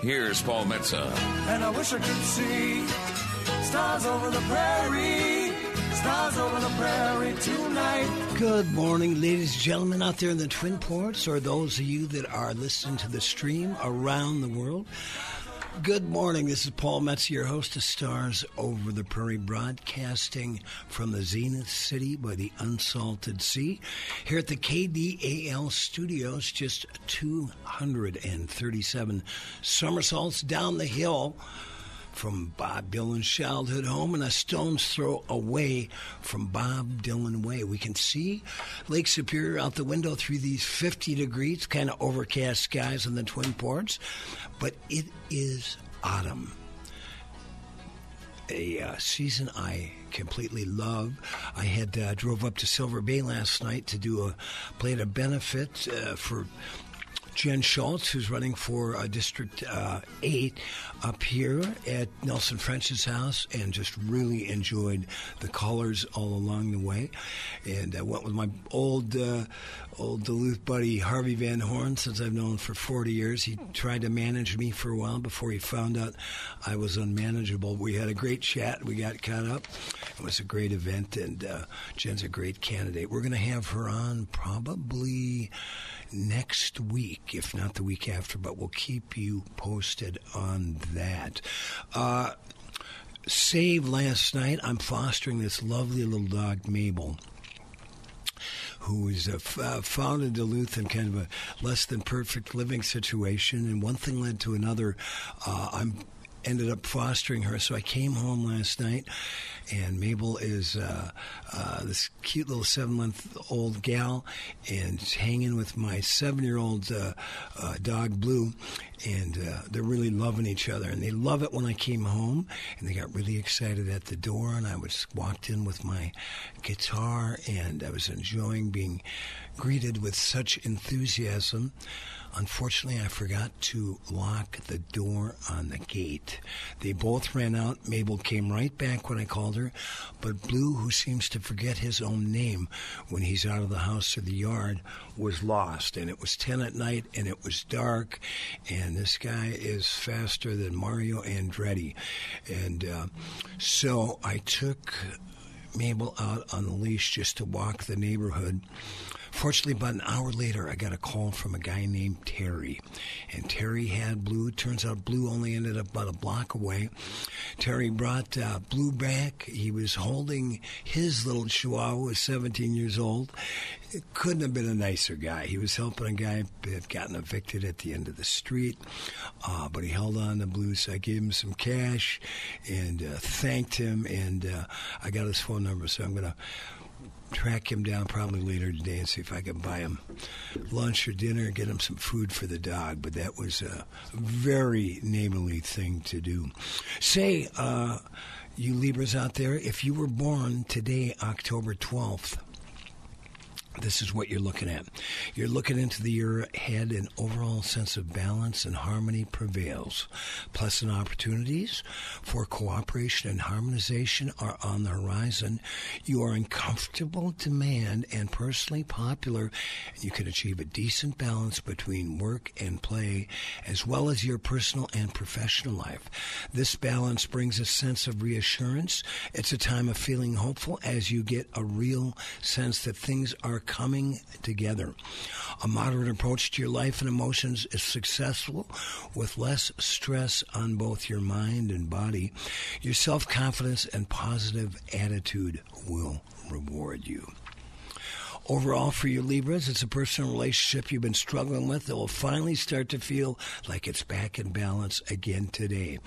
here's Paul Metsa. And I wish I could see stars over the prairie, stars over the prairie tonight. Good morning, ladies and gentlemen out there in the Twin Ports, or those of you that are listening to the stream around the world. Good morning. This is Paul Metsa, your host of Stars Over the Prairie, broadcasting from the Zenith City by the Unsalted Sea. Here at the KDAL studios, just 237 somersaults down the hill from Bob Dylan's childhood home and a stone's throw away from Bob Dylan Way. We can see Lake Superior out the window through these 50 degrees, kind of overcast skies in the Twin Ports, but it is autumn. A season I completely love. I had drove up to Silver Bay last night to play at a benefit for Jen Schultz, who's running for District 8 up here at Nelson French's house, and just really enjoyed the colors all along the way. And I went with my old Duluth buddy, Harvey Van Horn, since I've known him for 40 years. He tried to manage me for a while before he found out I was unmanageable. We had a great chat. We got caught up. It was a great event, and Jen's a great candidate. We're going to have her on probably next week, if not the week after, but we'll keep you posted on that. Save last night, I'm fostering this lovely little dog, Mabel, who is found in Duluth in kind of a less than perfect living situation, and one thing led to another. Ended up fostering her, so I came home last night, and Mabel is this cute little 7-month-old gal, and hanging with my 7-year-old dog, Blue, and they're really loving each other, and they love it when I came home, and they got really excited at the door, and I walked in with my guitar, and I was enjoying being greeted with such enthusiasm. Unfortunately, I forgot to lock the door on the gate. They both ran out. Mabel came right back when I called her, but Blue, who seems to forget his own name when he's out of the house or the yard, was lost. And it was 10 at night, and it was dark, and this guy is faster than Mario Andretti. And so I took Mabel out on the leash just to walk the neighborhood. Fortunately, about an hour later, I got a call from a guy named Terry. And Terry had Blue. Turns out Blue only ended up about a block away. Terry brought Blue back. He was holding his little chihuahua, who was 17 years old. It couldn't have been a nicer guy. He was helping a guy that had gotten evicted at the end of the street. But he held on to Blue, so I gave him some cash and thanked him. And I got his phone number, so I'm going to track him down probably later today and see if I can buy him lunch or dinner and get him some food for the dog. But that was a very neighborly thing to do. Say, you Libras out there, if you were born today, October 12th, this is what you're looking at. You're looking into the year ahead, an overall sense of balance and harmony prevails. Pleasant opportunities for cooperation and harmonization are on the horizon. You are in comfortable demand and personally popular. You can achieve a decent balance between work and play, as well as your personal and professional life. This balance brings a sense of reassurance. It's a time of feeling hopeful as you get a real sense that things are coming together. A moderate approach to your life and emotions is successful with less stress on both your mind and body. Your self-confidence and positive attitude will reward you. Overall, for you Libras, it's a personal relationship you've been struggling with that will finally start to feel like it's back in balance again today.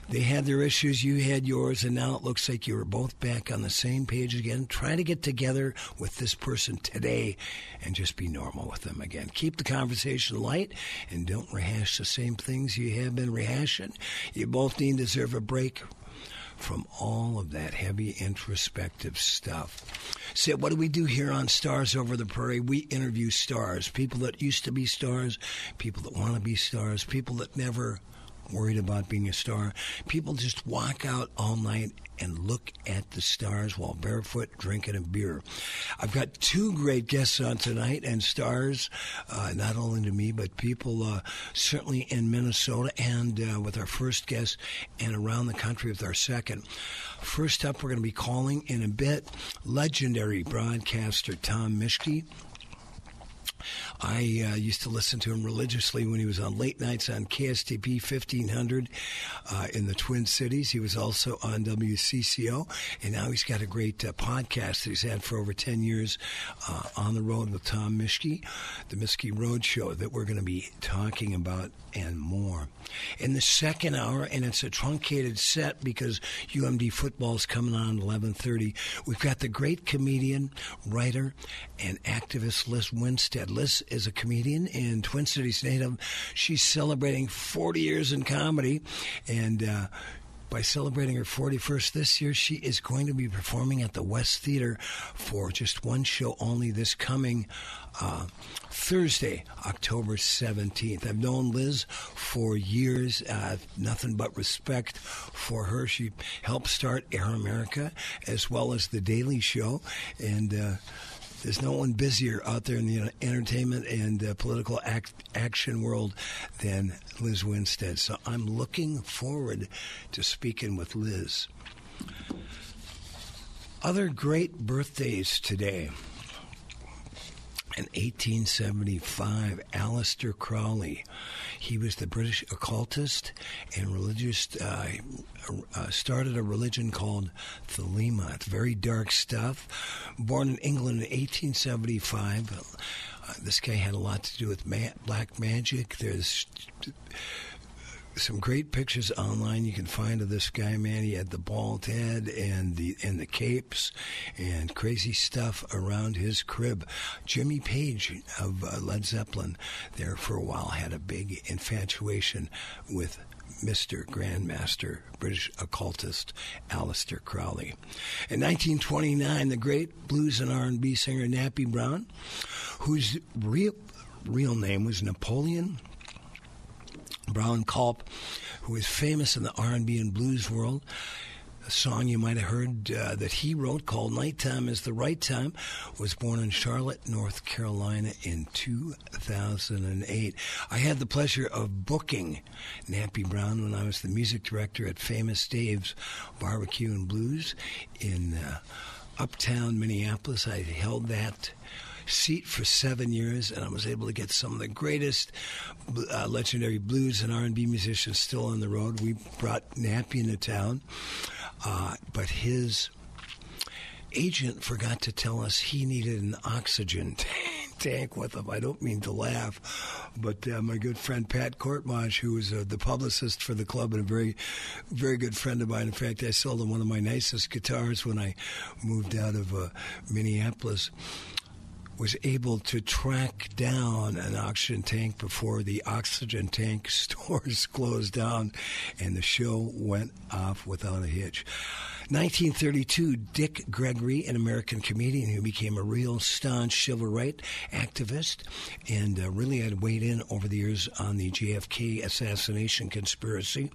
They had their issues, you had yours, and now it looks like you were both back on the same page again. Try to get together with this person today and just be normal with them again. Keep the conversation light and don't rehash the same things you have been rehashing. You both deserve a break from all of that heavy introspective stuff. So what do we do here on Stars Over the Prairie? We interview stars, people that used to be stars, people that want to be stars, people that never worried about being a star. People just walk out all night and look at the stars while barefoot drinking a beer. I've got two great guests on tonight, and stars, not only to me, but people certainly in Minnesota, and with our first guest, and around the country with our second. First up, we're going to be calling in a bit legendary broadcaster Tom Mischke. I used to listen to him religiously when he was on late nights on KSTP 1500 in the Twin Cities. He was also on WCCO, and now he's got a great podcast that he's had for over 10 years on the road with Tom Mischke, the Mischke Road Show that we're going to be talking about and more. In the second hour, and it's a truncated set because UMD football's coming on at 11:30, we've got the great comedian, writer, and activist Liz Winstead. Liz is a comedian in Twin Cities native. She's celebrating 40 years in comedy, and by celebrating her 41st this year, she is going to be performing at the West Theater for just one show only this coming Thursday, October 17th. I've known Liz for years, nothing but respect for her. She helped start Air America as well as The Daily Show, and there's no one busier out there in the entertainment and political action world than Liz Winstead. So I'm looking forward to speaking with Liz. Other great birthdays today. In 1875, Aleister Crowley. He was the British occultist and religious, started a religion called Thelema. It's very dark stuff. Born in England in 1875. This guy had a lot to do with black magic. There's some great pictures online you can find of this guy, man. He had the bald head and the capes and crazy stuff around his crib. Jimmy Page of Led Zeppelin there for a while had a big infatuation with Mr. Grandmaster, British occultist Aleister Crowley. In 1929, the great blues and R&B singer Nappy Brown, whose real name was Napoleon Brown Culp, who is famous in the R&B and blues world. A song you might have heard that he wrote called Nighttime is the Right Time, was born in Charlotte, North Carolina in 2008. I had the pleasure of booking Nappy Brown when I was the music director at Famous Dave's Barbecue and Blues in uptown Minneapolis. I held that seat for 7 years, and I was able to get some of the greatest legendary blues and R&B musicians still on the road. We brought Nappy into town, but his agent forgot to tell us he needed an oxygen tank with him. I don't mean to laugh, but my good friend Pat Courtmage, who was the publicist for the club and a very, very good friend of mine. In fact, I sold him one of my nicest guitars when I moved out of Minneapolis, was able to track down an oxygen tank before the oxygen tank stores closed down, and the show went off without a hitch. 1932, Dick Gregory, an American comedian who became a real staunch civil rights activist and really had weighed in over the years on the JFK assassination conspiracy,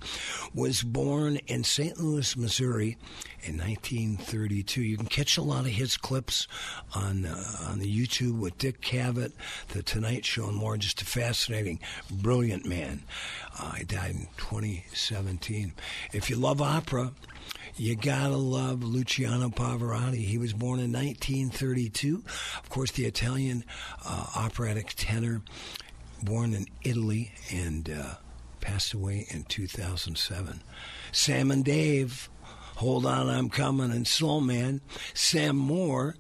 was born in St. Louis, Missouri in 1932. You can catch a lot of his clips on the YouTube with Dick Cavett, The Tonight Show, and more. Just a fascinating, brilliant man. He died in 2017. If you love opera, you gotta love Luciano Pavarotti. He was born in 1932. Of course, the Italian operatic tenor, born in Italy and passed away in 2007. Sam and Dave, Hold On, I'm Coming, and Soul Man. Sam Moore,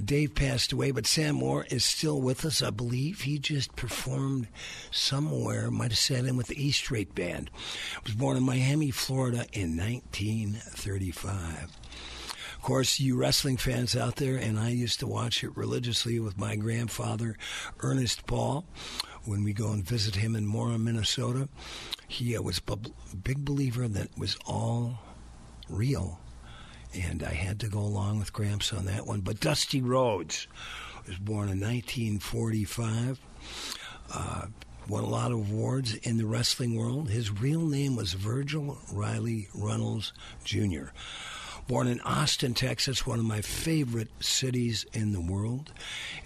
Dave passed away, but Sam Moore is still with us, I believe. He just performed somewhere, might have sat in with the East Street Band. Was born in Miami, Florida in 1935. Of course, you wrestling fans out there, and I used to watch it religiously with my grandfather, Ernest Paul, when we go and visit him in Mora, Minnesota. He was a big believer that it was all real, and I had to go along with Gramps on that one. But Dusty Rhodes was born in 1945. won a lot of awards in the wrestling world. His real name was Virgil Riley Runnels Jr. Born in Austin, Texas, one of my favorite cities in the world.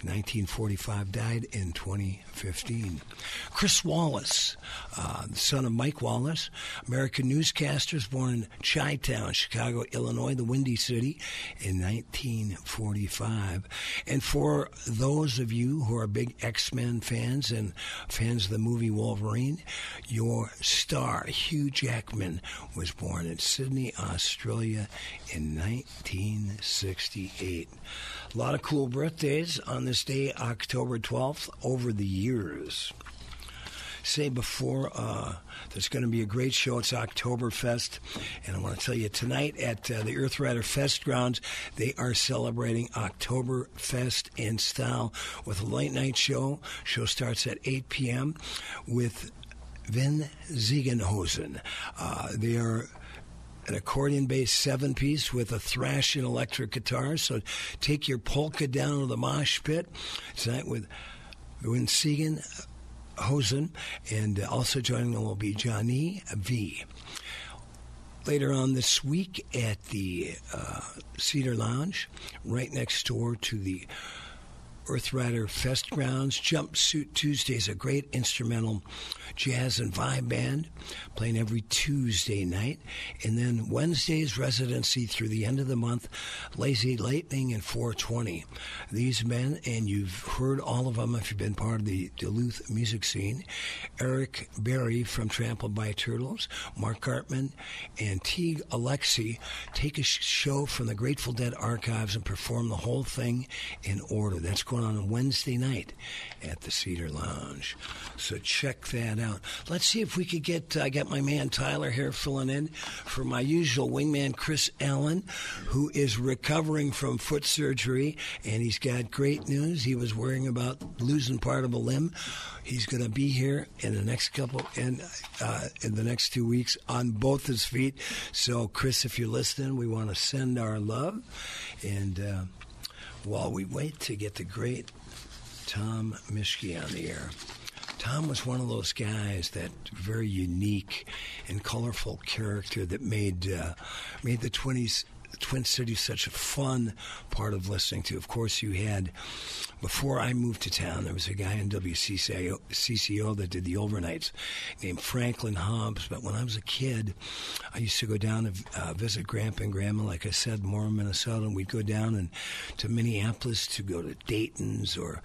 In 1945, died in 2015. Chris Wallace, the son of Mike Wallace, American newscaster, born in Chi-Town, Chicago, Illinois, the Windy City, in 1945. And for those of you who are big X-Men fans and fans of the movie Wolverine, your star, Hugh Jackman, was born in Sydney, Australia, in 1968. A lot of cool birthdays on this day, October 12th, over the years. Say before, there's going to be a great show. It's Oktoberfest. And I want to tell you, tonight at the Earth Rider Fest grounds, they are celebrating Oktoberfest in style with a late night show. Show starts at 8 p.m. with Vin Ziegenhosen. They are an accordion-based 7-piece with a thrash and electric guitar. So take your polka down to the mosh pit tonight with Vin Ziegenhosen, and also joining them will be Johnny V. Later on this week at the Cedar Lounge, right next door to the Earth Rider Fest grounds, Jumpsuit Tuesday is a great instrumental jazz and vibe band playing every Tuesday night. And then Wednesday's residency through the end of the month, Lazy Lightning and 420. These men, and you've heard all of them if you've been part of the Duluth music scene, Eric Berry from Trampled by Turtles, Mark Gartman, and Teague Alexi take a show from the Grateful Dead archives and perform the whole thing in order. That's going on Wednesday night at the Cedar Lounge. So check that out. Let's see if we could get, I got my man Tyler here filling in for my usual wingman Chris Allen, who is recovering from foot surgery, and he's got great news. He was worrying about losing part of a limb. He's going to be here in the next in the next 2 weeks on both his feet. So Chris, if you're listening, we want to send our love. And while we wait to get the great Tom Mischke on the air. Tom was one of those guys, that very unique and colorful character that made the Twin Cities such a fun part of listening to. Of course, you had, before I moved to town, there was a guy in WCCO that did the overnights named Franklin Hobbs. But when I was a kid, I used to go down to visit Grandpa and Grandma, like I said, Moore, Minnesota, and we'd go down to Minneapolis to go to Dayton's or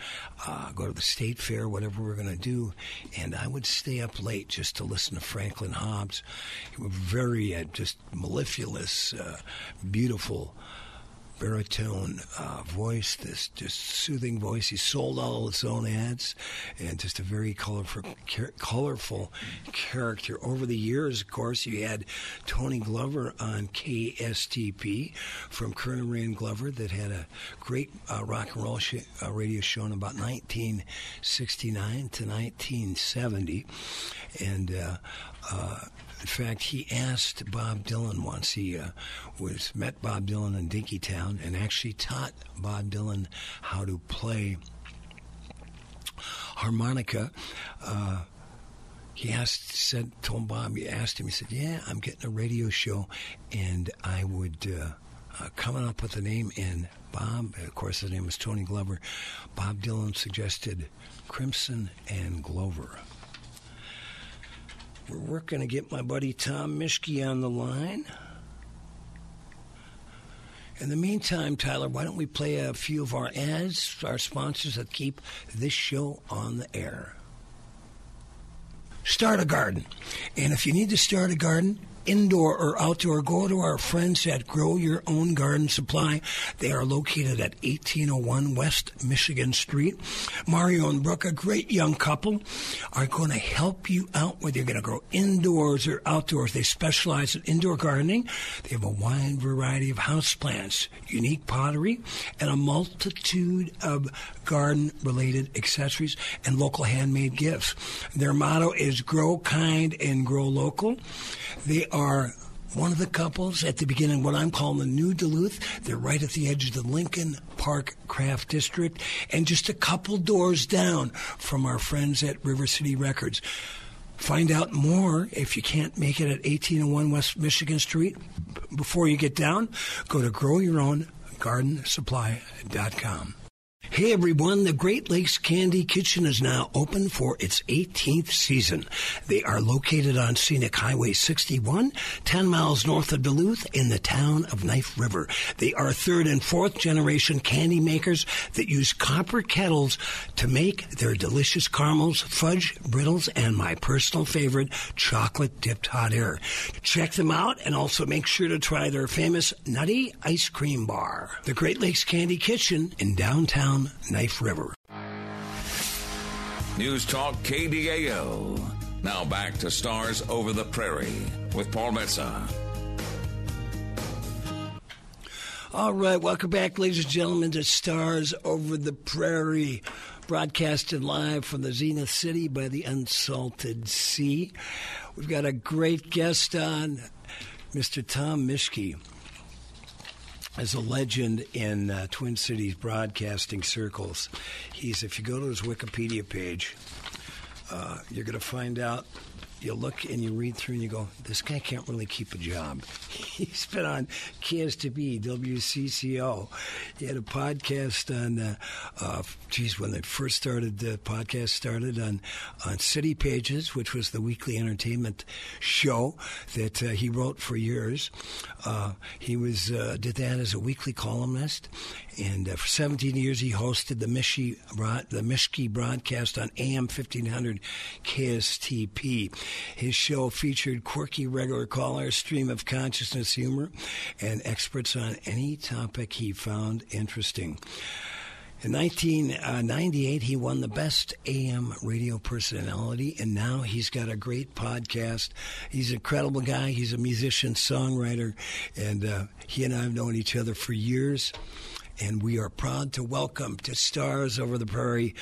go to the State Fair, whatever we were going to do. And I would stay up late just to listen to Franklin Hobbs. He was very just mellifluous, beautiful baritone voice, this just soothing voice. He sold all his own ads, and just a very colorful character. Over the years, of course, you had Tony Glover on KSTP from Colonel Ray and Glover that had a great rock and roll radio show in about 1969 to 1970. And in fact, he asked Bob Dylan once. He met Bob Dylan in Dinkytown and actually taught Bob Dylan how to play harmonica. He told Bob, he asked him, he said, yeah, I'm getting a radio show, and I would coming up with a name. And Bob, of course, his name was Tony Glover. Bob Dylan suggested Crimson and Glover. We're working to get my buddy Tom Mischke on the line. In the meantime, Tyler, why don't we play a few of our ads, our sponsors that keep this show on the air. Start a garden. And if you need to start a garden, indoor or outdoor, go to our friends at Grow Your Own Garden Supply. They are located at 1801 West Michigan Street. Mario and Brooke, a great young couple, are going to help you out whether you're going to grow indoors or outdoors. They specialize in indoor gardening. They have a wide variety of houseplants, unique pottery, and a multitude of garden-related accessories and local handmade gifts. Their motto is grow kind and grow local. They are one of the couples at the beginning, what I'm calling the New Duluth. They're right at the edge of the Lincoln Park Craft District and just a couple doors down from our friends at River City Records. Find out more if you can't make it at 1801 West Michigan Street. Before you get down, go to growyourowngardensupply.com. Hey everyone, the Great Lakes Candy Kitchen is now open for its 18th season. They are located on Scenic Highway 61, 10 miles north of Duluth in the town of Knife River. They are third and fourth generation candy makers that use copper kettles to make their delicious caramels, fudge, brittles, and my personal favorite, chocolate dipped hot air. Check them out and also make sure to try their famous Nutty Ice Cream Bar. The Great Lakes Candy Kitchen in downtown Knife River. News Talk KDAO. Now back to Stars Over the Prairie with Paul Metsa. All right, welcome back, ladies and gentlemen, to Stars Over the Prairie, broadcasted live from the Zenith City by the Unsalted Sea. We've got a great guest on, Mr. Tom Mischke. As a legend in Twin Cities broadcasting circles. If you go to his Wikipedia page, you're going to find out, you look and you read through and you go, this guy can't really keep a job. He's been on KSTB, WCCO. He had a podcast on, when they first started, the podcast started on City Pages, which was the weekly entertainment show that he wrote for years. He did that as a weekly columnist. And for 17 years, he hosted the Mischke broadcast on AM 1500 KSTP. His show featured quirky regular callers, stream of consciousness humor, and experts on any topic he found interesting. In 1998, he won the Best AM Radio Personality, and now he's got a great podcast. He's an incredible guy. He's a musician, songwriter, and he and I have known each other for years. And we are proud to welcome to Stars Over the Prairie,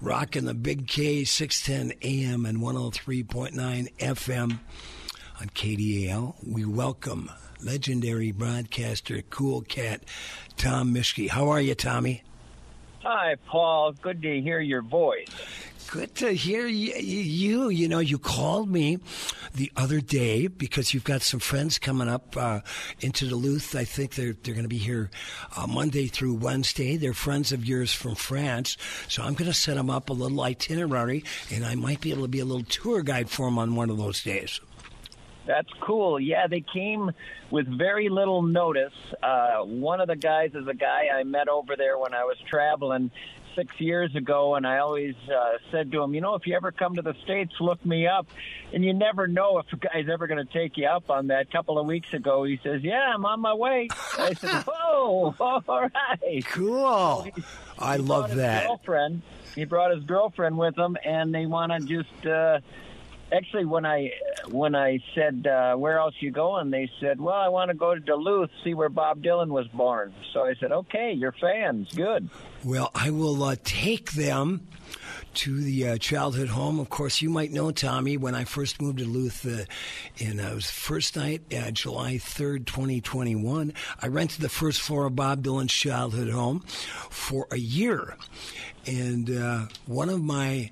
rocking the Big K, 610 AM and 103.9 FM on KDAL. We welcome legendary broadcaster, Cool Cat, Tom Mischke. How are you, Tommy? Hi, Paul. Good to hear your voice. Good to hear you. You know, you called me the other day because you've got some friends coming up into Duluth. I think they're going to be here Monday through Wednesday. They're friends of yours from France. So I'm going to set them up a little itinerary, and I might be able to be a little tour guide for them on one of those days. That's cool. Yeah, they came with very little notice. One of the guys is a guy I met over there when I was traveling 6 years ago, and I always said to him, if you ever come to the States, look me up. And you never know if a guy's ever going to take you up on that. A couple of weeks ago, he says, yeah, I'm on my way. I said, whoa, all right. Cool. I love that. He brought his girlfriend with him, and they want to just... Actually, when I said, where else you going, they said, well, I want to go to Duluth, see where Bob Dylan was born. So I said, okay, you're fans. Good. Well, I will take them to the childhood home. Of course, you might know, Tommy, when I first moved to Duluth, it was first night, July 3rd, 2021, I rented the first floor of Bob Dylan's childhood home for a year. And one of my...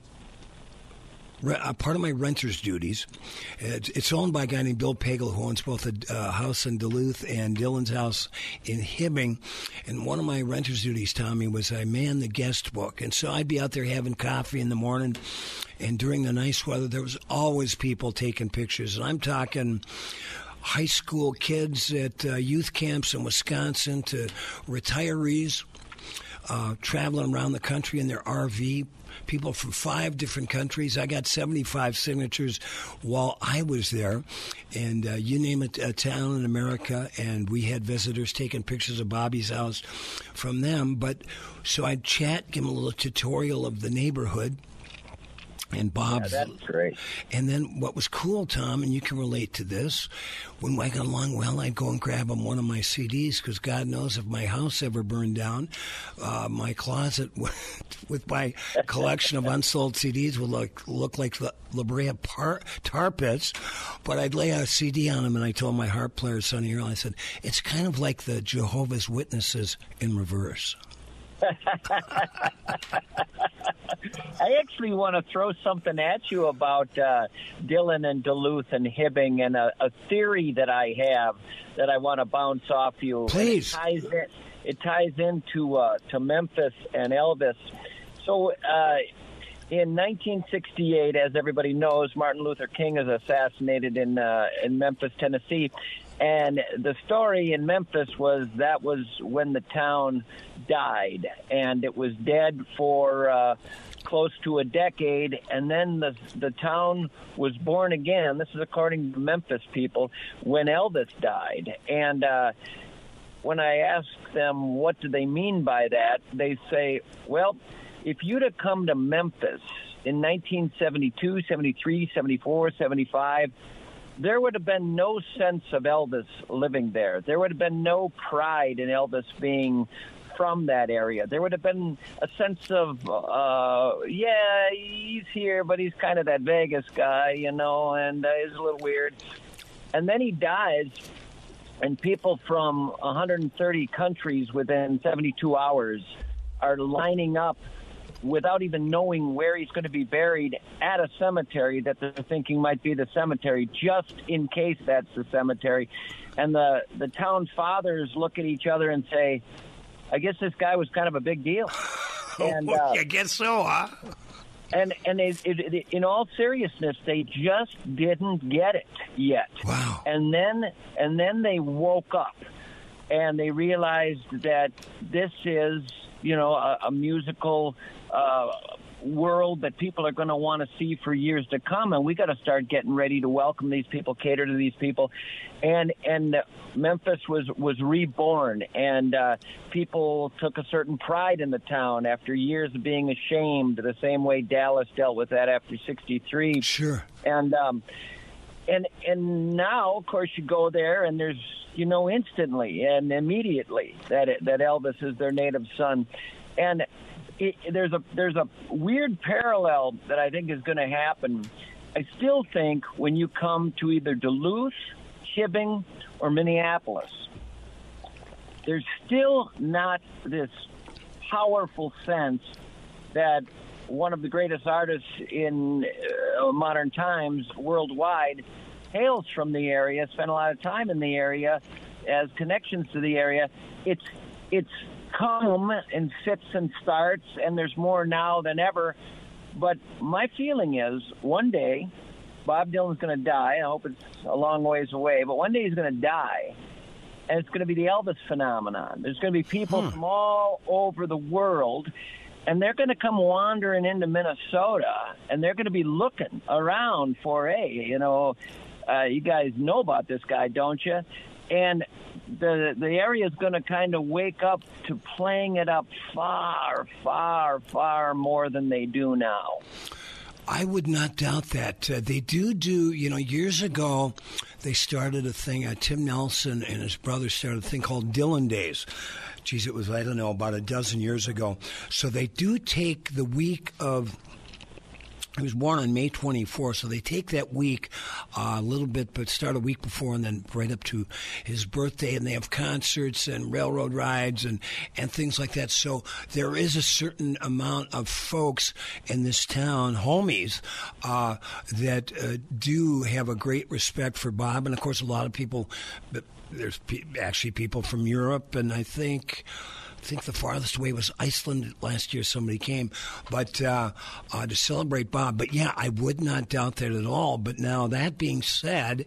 part of my renter's duties, it's owned by a guy named Bill Pagel, who owns both a house in Duluth and Dylan's house in Hibbing. And one of my renter's duties, Tommy, was I manned the guest book. And so I'd be out there having coffee in the morning. And during the nice weather, there was always people taking pictures. And I'm talking high school kids at youth camps in Wisconsin to retirees traveling around the country in their RV. People from 5 different countries. I got 75 signatures while I was there. And you name it, a town in America, and we had visitors taking pictures of Bobby's house from them. But so I'd chat, give them a little tutorial of the neighborhood. And Bob's. Yeah, that's great. And then what was cool, Tom, and you can relate to this, when I got along well, I'd go and grab him one of my CDs, because God knows if my house ever burned down, my closet with my collection of unsold CDs would look like La Brea tar pits. But I'd lay a CD on him, and I told my harp player, Sonny Earl, I said, it's kind of like the Jehovah's Witnesses in reverse. I actually want to throw something at you about Dylan and Duluth and Hibbing, and a theory that I have that I want to bounce off you. Please. It ties into to Memphis and Elvis. So in 1968, as everybody knows, Martin Luther King is assassinated in Memphis, Tennessee. And the story in Memphis was when the town died, and it was dead for close to a decade, and then the town was born again. This is according to Memphis people, when Elvis died. And when I ask them what do they mean by that, they say, well, if you'd have come to Memphis in 1972, 73, 74, 75, there would have been no sense of Elvis living there. There would have been no pride in Elvis being from that area. There would have been a sense of, yeah, he's here, but he's kind of that Vegas guy, you know, and he's a little weird. And then he dies, and people from 130 countries within 72 hours are lining up without even knowing where he's going to be buried at a cemetery that they're thinking might be the cemetery, just in case that's the cemetery. And the town fathers look at each other and say, I guess this guy was kind of a big deal. And I guess so, huh? And in all seriousness, they just didn't get it yet. Wow. And then they woke up, and they realized that this is, you know, a musical world that people are going to want to see for years to come, and we got to start getting ready to welcome these people, cater to these people, and Memphis was reborn, and people took a certain pride in the town after years of being ashamed, the same way Dallas dealt with that after '63. Sure. And now, of course, you go there, and there's, you know, instantly and immediately that Elvis is their native son, and there's a weird parallel that I think is going to happen. I still think when you come to either Duluth, Hibbing, or Minneapolis, there's still not this powerful sense that one of the greatest artists in modern times worldwide hails from the area, spent a lot of time in the area, has connections to the area. It's come in fits and starts, and there's more now than ever. But my feeling is one day Bob Dylan's going to die. I hope it's a long ways away, but one day he's going to die, and it's going to be the Elvis phenomenon. There's going to be people from all over the world, and they're going to come wandering into Minnesota, and they're going to be looking around for, hey, you know, you guys know about this guy, don't you? And the area is going to kind of wake up to playing it up far, far, far more than they do now. I would not doubt that. They do, you know, years ago, they started a thing, Tim Nelson and his brother started a thing called Dylan Days. Geez, it was, I don't know, about a dozen years ago. So they do take the week of... He was born on May 24th, so they take that week a little bit, but start a week before and then right up to his birthday, and they have concerts and railroad rides and things like that. So there is a certain amount of folks in this town, homies, that do have a great respect for Bob. And, of course, a lot of people, there's actually people from Europe, and I think the farthest away was Iceland last year. Somebody came, but to celebrate Bob. But yeah, I would not doubt that at all. But now that being said,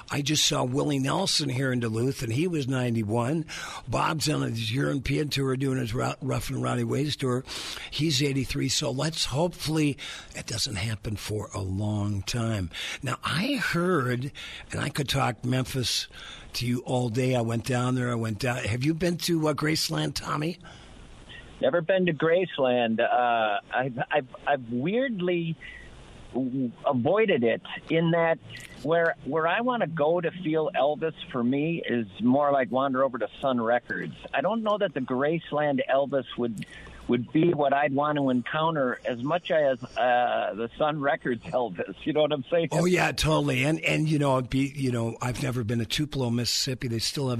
I just saw Willie Nelson here in Duluth, and he was 91. Bob's on his European tour doing his Rough and Rowdy Ways tour. He's 83. So let's hopefully it doesn't happen for a long time. Now I heard, and I could talk Memphis to you all day. I went down there. Have you been to Graceland, Tommy? Never been to Graceland. I've weirdly avoided it in that where I want to go to feel Elvis for me is more like wander over to Sun Records. I don't know that the Graceland Elvis would would be what I'd want to encounter as much as the Sun Records Elvis. You know what I'm saying? Oh yeah, totally. And I've never been to Tupelo, Mississippi. They still have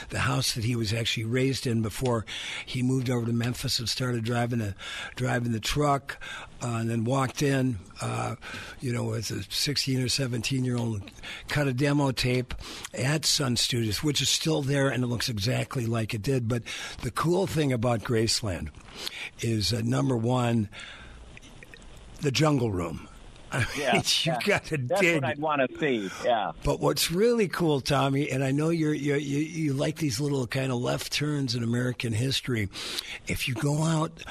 the house that he was actually raised in before he moved over to Memphis and started driving the truck, and then walked in, as a 16 or 17-year-old, cut a demo tape at Sun Studios, which is still there, and it looks exactly like it did. But the cool thing about Graceland is, number one, the Jungle Room. I mean, you got to dig. That's what I'd want to see. Yeah. But what's really cool, Tommy, and I know you like these little kind of left turns in American history. If you go out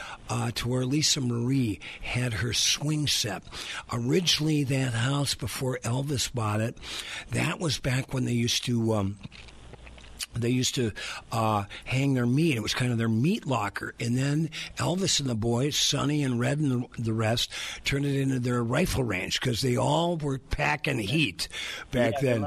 to where Lisa Marie had her swing set, originally that house before Elvis bought it, that was back when they used to. Hang their meat. It was kind of their meat locker. And then Elvis and the boys, Sonny and Red and the rest, turned it into their rifle range because they all were packing heat back then.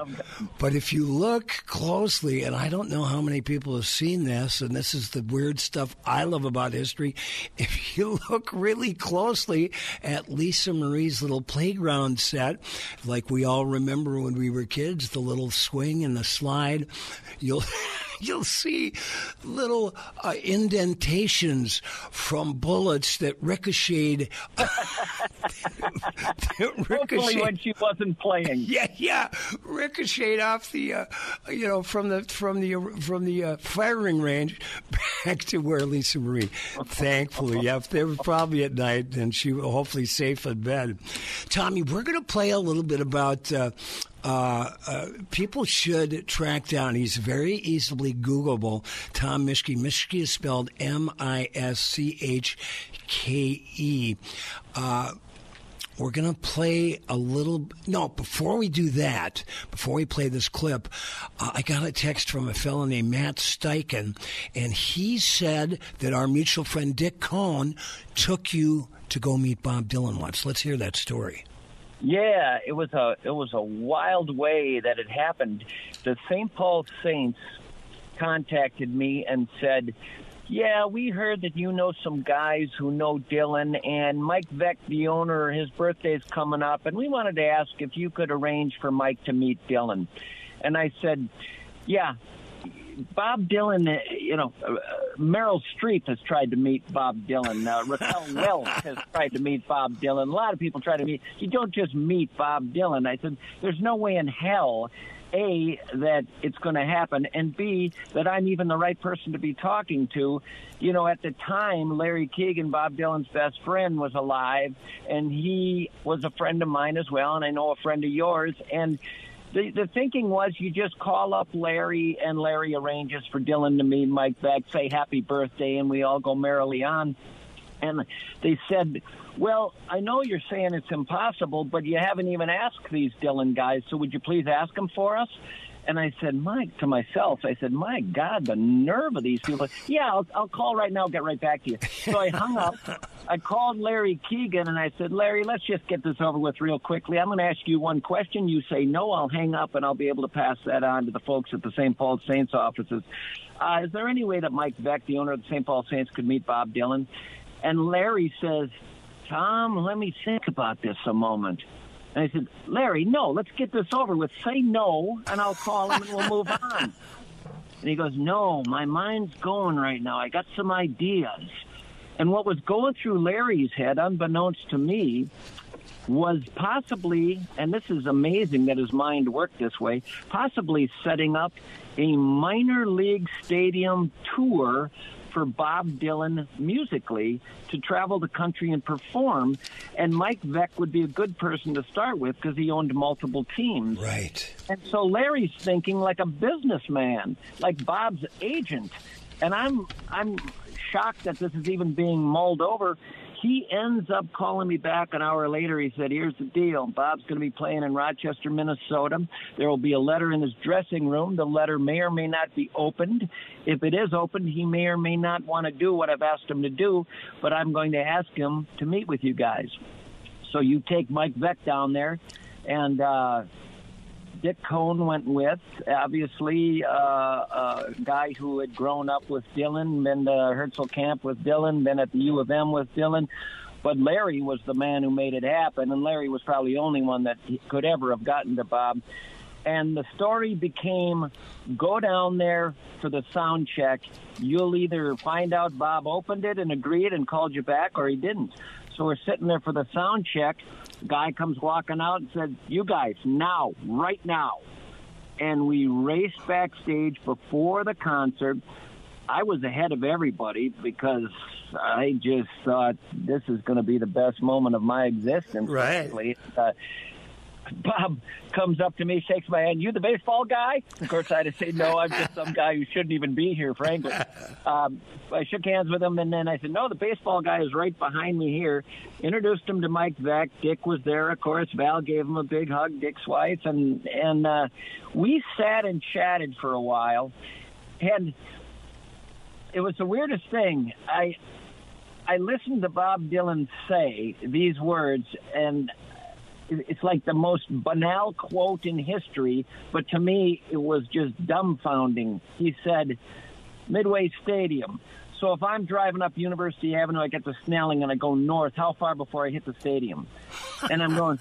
But if you look closely, and I don't know how many people have seen this, and this is the weird stuff I love about history, if you look really closely at Lisa Marie's little playground set, like we all remember when we were kids, the little swing and the slide, you'll see little indentations from bullets that ricocheted. Hopefully when she wasn't playing. Yeah, ricocheted off the, from the firing range back to where Lisa Marie. Thankfully, yeah, they were probably at night, and she was hopefully safe in bed. Tommy, we're going to play a little bit about. People should track down. He's very easily Googleable. Tom Mischke. Mischke is spelled Mischke. We're going to play a little. No, before we do that, before we play this clip, I got a text from a fellow named Matt Steichen, and he said that our mutual friend Dick Cohn took you to go meet Bob Dylan once. Let's hear that story. Yeah, it was a wild way that it happened. The St. Paul Saints contacted me and said, yeah, we heard that you know some guys who know Dylan, and Mike Veck, the owner, his birthday's coming up, and we wanted to ask if you could arrange for Mike to meet Dylan. And I said, yeah, Bob Dylan, Meryl Streep has tried to meet Bob Dylan. Raquel Welch has tried to meet Bob Dylan. A lot of people try to meet. You don't just meet Bob Dylan. I said, there's no way in hell, A, that it's going to happen, and B, that I'm even the right person to be talking to. At the time, Larry Keegan, Bob Dylan's best friend, was alive, and he was a friend of mine as well, and I know a friend of yours, and the thinking was you just call up Larry, and Larry arranges for Dylan to meet Mike Beck, say happy birthday, and we all go merrily on. And they said, well, I know you're saying it's impossible, but you haven't even asked these Dylan guys, so would you please ask them for us? And I said, my God, the nerve of these people. Yeah, I'll call right now, get right back to you. So I hung up. I called Larry Keegan, and I said, Larry, let's just get this over with real quickly. I'm going to ask you one question. You say no, I'll hang up, and I'll be able to pass that on to the folks at the St. Paul Saints offices. Is there any way that Mike Beck, the owner of the St. Paul Saints, could meet Bob Dylan? And Larry says, Tom, let me think about this a moment. And I said, Larry, no, let's get this over with. Say no, and I'll call him and we'll move on. And he goes, no, my mind's going right now. I got some ideas. And what was going through Larry's head, unbeknownst to me, was possibly, and this is amazing that his mind worked this way, possibly setting up a minor league stadium tour for Bob Dylan musically to travel the country and perform. And Mike Veck would be a good person to start with because he owned multiple teams. Right. And so Larry's thinking like a businessman, like Bob's agent. And I'm shocked that this is even being mulled over. He ends up calling me back an hour later. He said, here's the deal. Bob's going to be playing in Rochester, Minnesota. There will be a letter in his dressing room. The letter may or may not be opened. If it is opened, he may or may not want to do what I've asked him to do, but I'm going to ask him to meet with you guys. So you take Mike Veck down there, and Dick Cohn went with, obviously, a guy who had grown up with Dylan, been to Herzl Camp with Dylan, been at the U of M with Dylan. But Larry was the man who made it happen, and Larry was probably the only one that could ever have gotten to Bob. And the story became, go down there for the sound check. You'll either find out Bob opened it and agreed and called you back, or he didn't. So we're sitting there for the sound check. Guy comes walking out and said, you guys, now, right now. And we raced backstage before the concert. I was ahead of everybody because I just thought this is going to be the best moment of my existence. Right. Bob comes up to me, shakes my hand. You the baseball guy? Of course, I had to say, no, I'm just some guy who shouldn't even be here, frankly. I shook hands with him, and then I said, no, the baseball guy is right behind me here. Introduced him to Mike Veck. Dick was there, of course. Val gave him a big hug, Dick's wife. And we sat and chatted for a while. And it was the weirdest thing. I listened to Bob Dylan say these words, and it's like the most banal quote in history, but to me, it was just dumbfounding. He said, Midway Stadium. So if I'm driving up University Avenue, I get to Snelling and I go north, how far before I hit the stadium? And I'm going,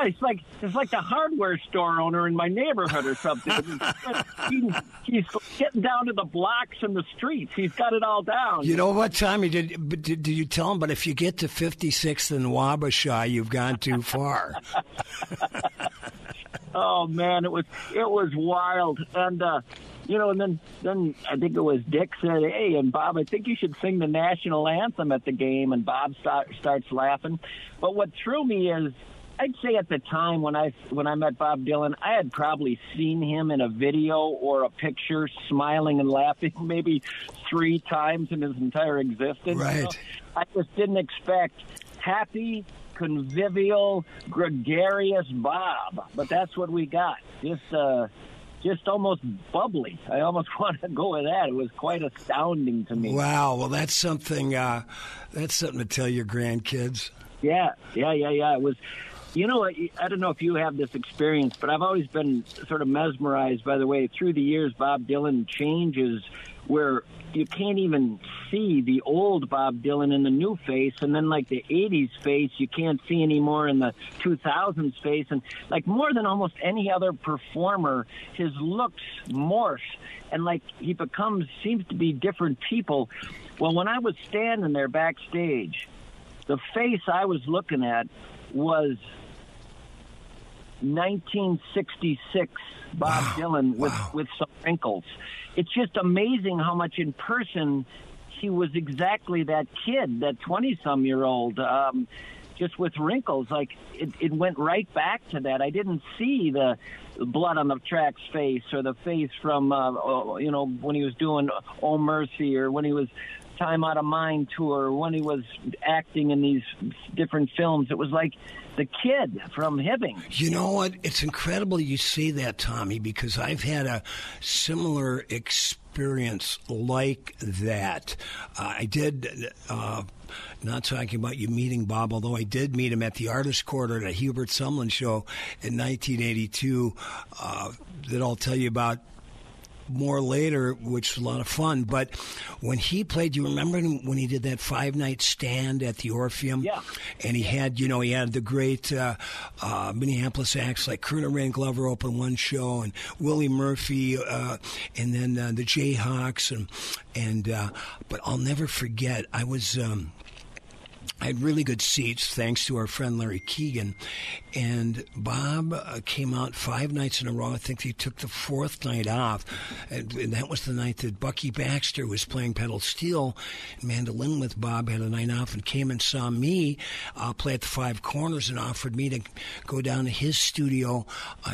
it's like the hardware store owner in my neighborhood or something. He's getting down to the blocks and the streets. He's got it all down. You know what, Tommy? Did you tell him? But if you get to 56th and Wabasha, you've gone too far. Oh man, it was wild. And and then I think it was Dick said, hey, and Bob, I think you should sing the national anthem at the game. And Bob starts laughing. But what threw me is, I'd say at the time when I met Bob Dylan, I had probably seen him in a video or a picture smiling and laughing maybe 3 times in his entire existence. Right. I just didn't expect happy, convivial, gregarious Bob. But that's what we got. Just almost bubbly. I almost want to go with that. It was quite astounding to me. Wow. Well, that's something to tell your grandkids. Yeah. It was, I don't know if you have this experience, but I've always been sort of mesmerized by the way through the years Bob Dylan changes where you can't even see the old Bob Dylan in the new face, and then like the 80s face you can't see anymore in the 2000s face, and like more than almost any other performer, his looks morph, and like he seems to be different people. Well, when I was standing there backstage, the face I was looking at was 1966 Bob Dylan with some wrinkles. It's just amazing how much in person he was exactly that kid, that 20-some-year-old, just with wrinkles. Like, it went right back to that. I didn't see the blood on the track's face or the face from, when he was doing Oh Mercy or when he was Time Out of Mind tour, when he was acting in these different films. It was like the kid from Hibbing. You know what? It's incredible you say that, Tommy, because I've had a similar experience like that. I did, not talking about you meeting Bob, although I did meet him at the Artist Quarter at a Hubert Sumlin show in 1982 that I'll tell you about more later, which was a lot of fun. But when he played, you remember when he did that 5-night stand at the Orpheum? Yeah. And he had the great Minneapolis acts like Colonel Rain Glover open one show, and Willie Murphy, and then the Jayhawks, but I'll never forget. I had really good seats, thanks to our friend Larry Keegan. And Bob came out 5 nights in a row. I think he took the 4th night off. And that was the night that Bucky Baxter was playing pedal steel. Mandolin with Bob had a night off and came and saw me play at the Five Corners and offered me to go down to his studio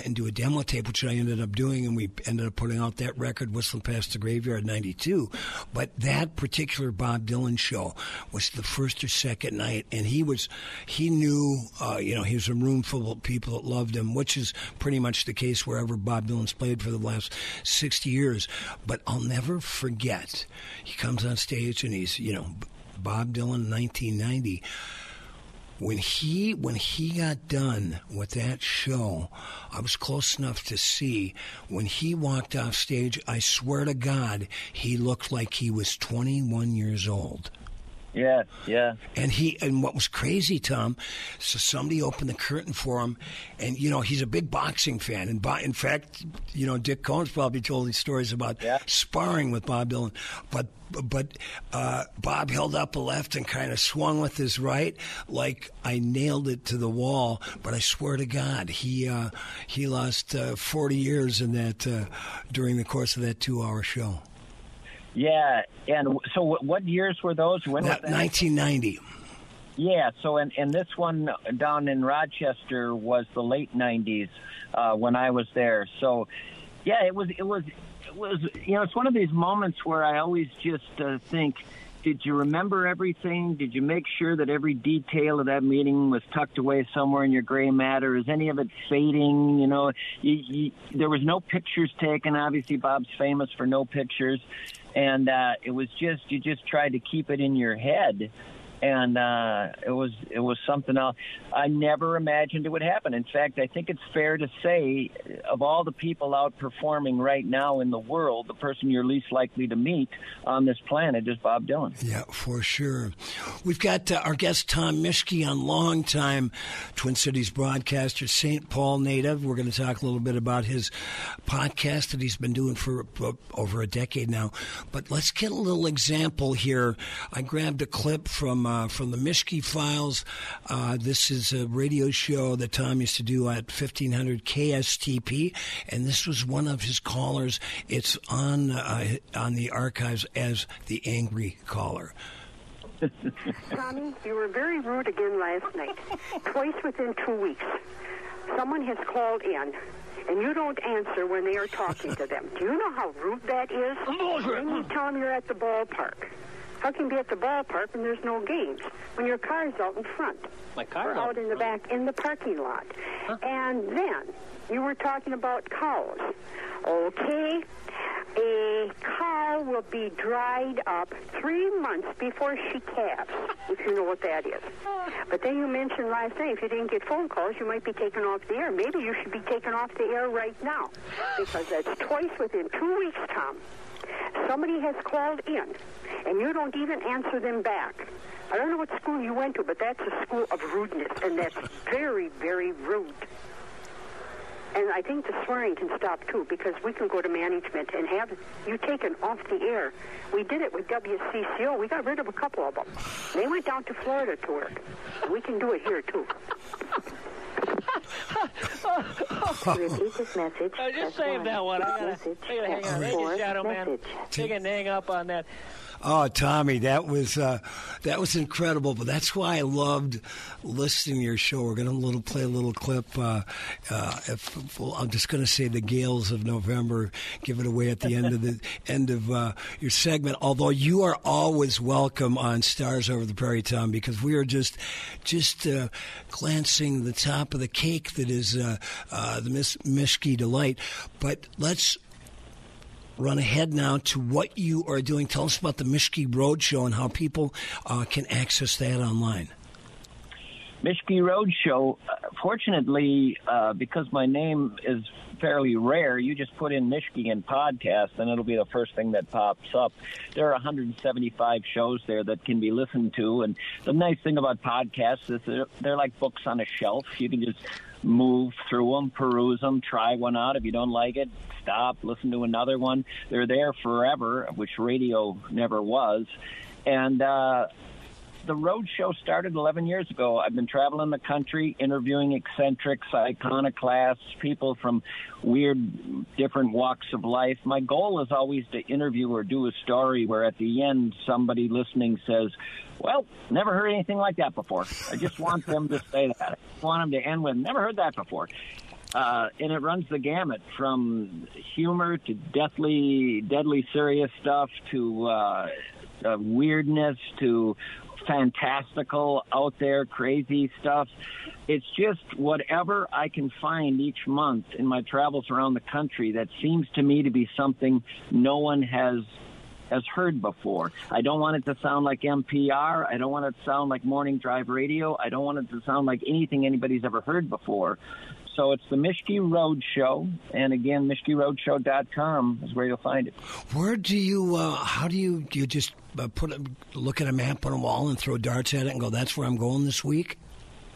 and do a demo tape, which I ended up doing. And we ended up putting out that record, Whistling Past the Graveyard, 92. But that particular Bob Dylan show was the first or second night. And he knew, he was a room full of people that loved him, which is pretty much the case wherever Bob Dylan's played for the last 60 years. But I'll never forget, he comes on stage and he's, Bob Dylan, 1990. When he got done with that show, I was close enough to see when he walked off stage, I swear to God, he looked like he was 21 years old. Yeah, yeah. And what was crazy, Tom, so somebody opened the curtain for him, and, he's a big boxing fan. And in fact, Dick Cohen's probably told these stories about sparring with Bob Dylan. But Bob held up a left and kind of swung with his right, like I nailed it to the wall. But I swear to God, he lost 40 years in that during the course of that 2-hour show. Yeah, and so what years were those? When was that? 1990. Yeah, so and this one down in Rochester was the late 90s when I was there. So, yeah, it was it's one of these moments where I always just think, did you remember everything? Did you make sure that every detail of that meeting was tucked away somewhere in your gray matter? Is any of it fading? There was no pictures taken. Obviously, Bob's famous for no pictures. And it was you just tried to keep it in your head. And it was something else. I never imagined it would happen. In fact, I think it's fair to say, of all the people out performing right now in the world, the person you're least likely to meet on this planet is Bob Dylan. Yeah, for sure. We've got our guest Tom Mischke on, longtime Twin Cities broadcaster, St. Paul native. We're going to talk a little bit about his podcast that he's been doing for over a decade now. But let's get a little example here. I grabbed a clip from the Mischke Files. This is a radio show that Tom used to do at 1500 KSTP, and this was one of his callers. It's on the archives as the Angry Caller. Tommy, you were very rude again last night. Twice within 2 weeks. Someone has called in, and you don't answer when they are talking to them. Do you know how rude that is? Then you tell them you're at the ballpark. How can you be at the ballpark when there's no games? When your car's out in front. My car? Or out in the back in the parking lot. Huh? And then you were talking about cows. Okay, a cow will be dried up 3 months before she calves, if you know what that is. But then you mentioned last night, if you didn't get phone calls, you might be taken off the air. Maybe you should be taken off the air right now, because that's twice within 2 weeks, Tom. Somebody has called in, and you don't even answer them back. I don't know what school you went to, but that's a school of rudeness, and that's very, very rude. And I think the swearing can stop, too, because we can go to management and have you taken off the air. We did it with WCCO. We got rid of a couple of them. They went down to Florida to work. We can do it here, too. Repeat this message. Just save that one. I gotta hang on. Thank you, Shadow Man. Take a hang up on that. Oh, Tommy, that was incredible. But that's why I loved listening to your show. We're going to play a little clip. I'm just going to say the Gales of November. Give it away at the end of your segment. Although you are always welcome on Stars Over the Prairie, Tom, because we are just glancing the top of the cake that is the Mischke delight. But let's run ahead now to what you are doing. Tell us about the Mischke Roadshow and how people can access that online. Mischke Roadshow, fortunately, because my name is fairly rare, you just put in Mischke in podcast, and it'll be the first thing that pops up. There are 175 shows there that can be listened to, and the nice thing about podcasts is they're like books on a shelf. You can just move through them, peruse them, try one out. If you don't like it, stop, listen to another one. They're there forever, which radio never was. And the road show started 11 years ago. I've been traveling the country, interviewing eccentrics, iconoclasts, people from weird, different walks of life. My goal is always to interview or do a story where at the end somebody listening says, well, never heard anything like that before. I just want them to say that. I want them to end with, never heard that before. And it runs the gamut from humor to deadly serious stuff to weirdness to fantastical, out there, crazy stuff. It's just whatever I can find each month in my travels around the country that seems to me to be something no one has has heard before. I don't want it to sound like NPR. I don't want it to sound like morning drive radio. I don't want it to sound like anything anybody's ever heard before. So it's the Mischke Road Show, and again, MischkeRoadshow.com is where you'll find it. Where do you, how do you just look at a map on a wall and throw darts at it and go, that's where I'm going this week?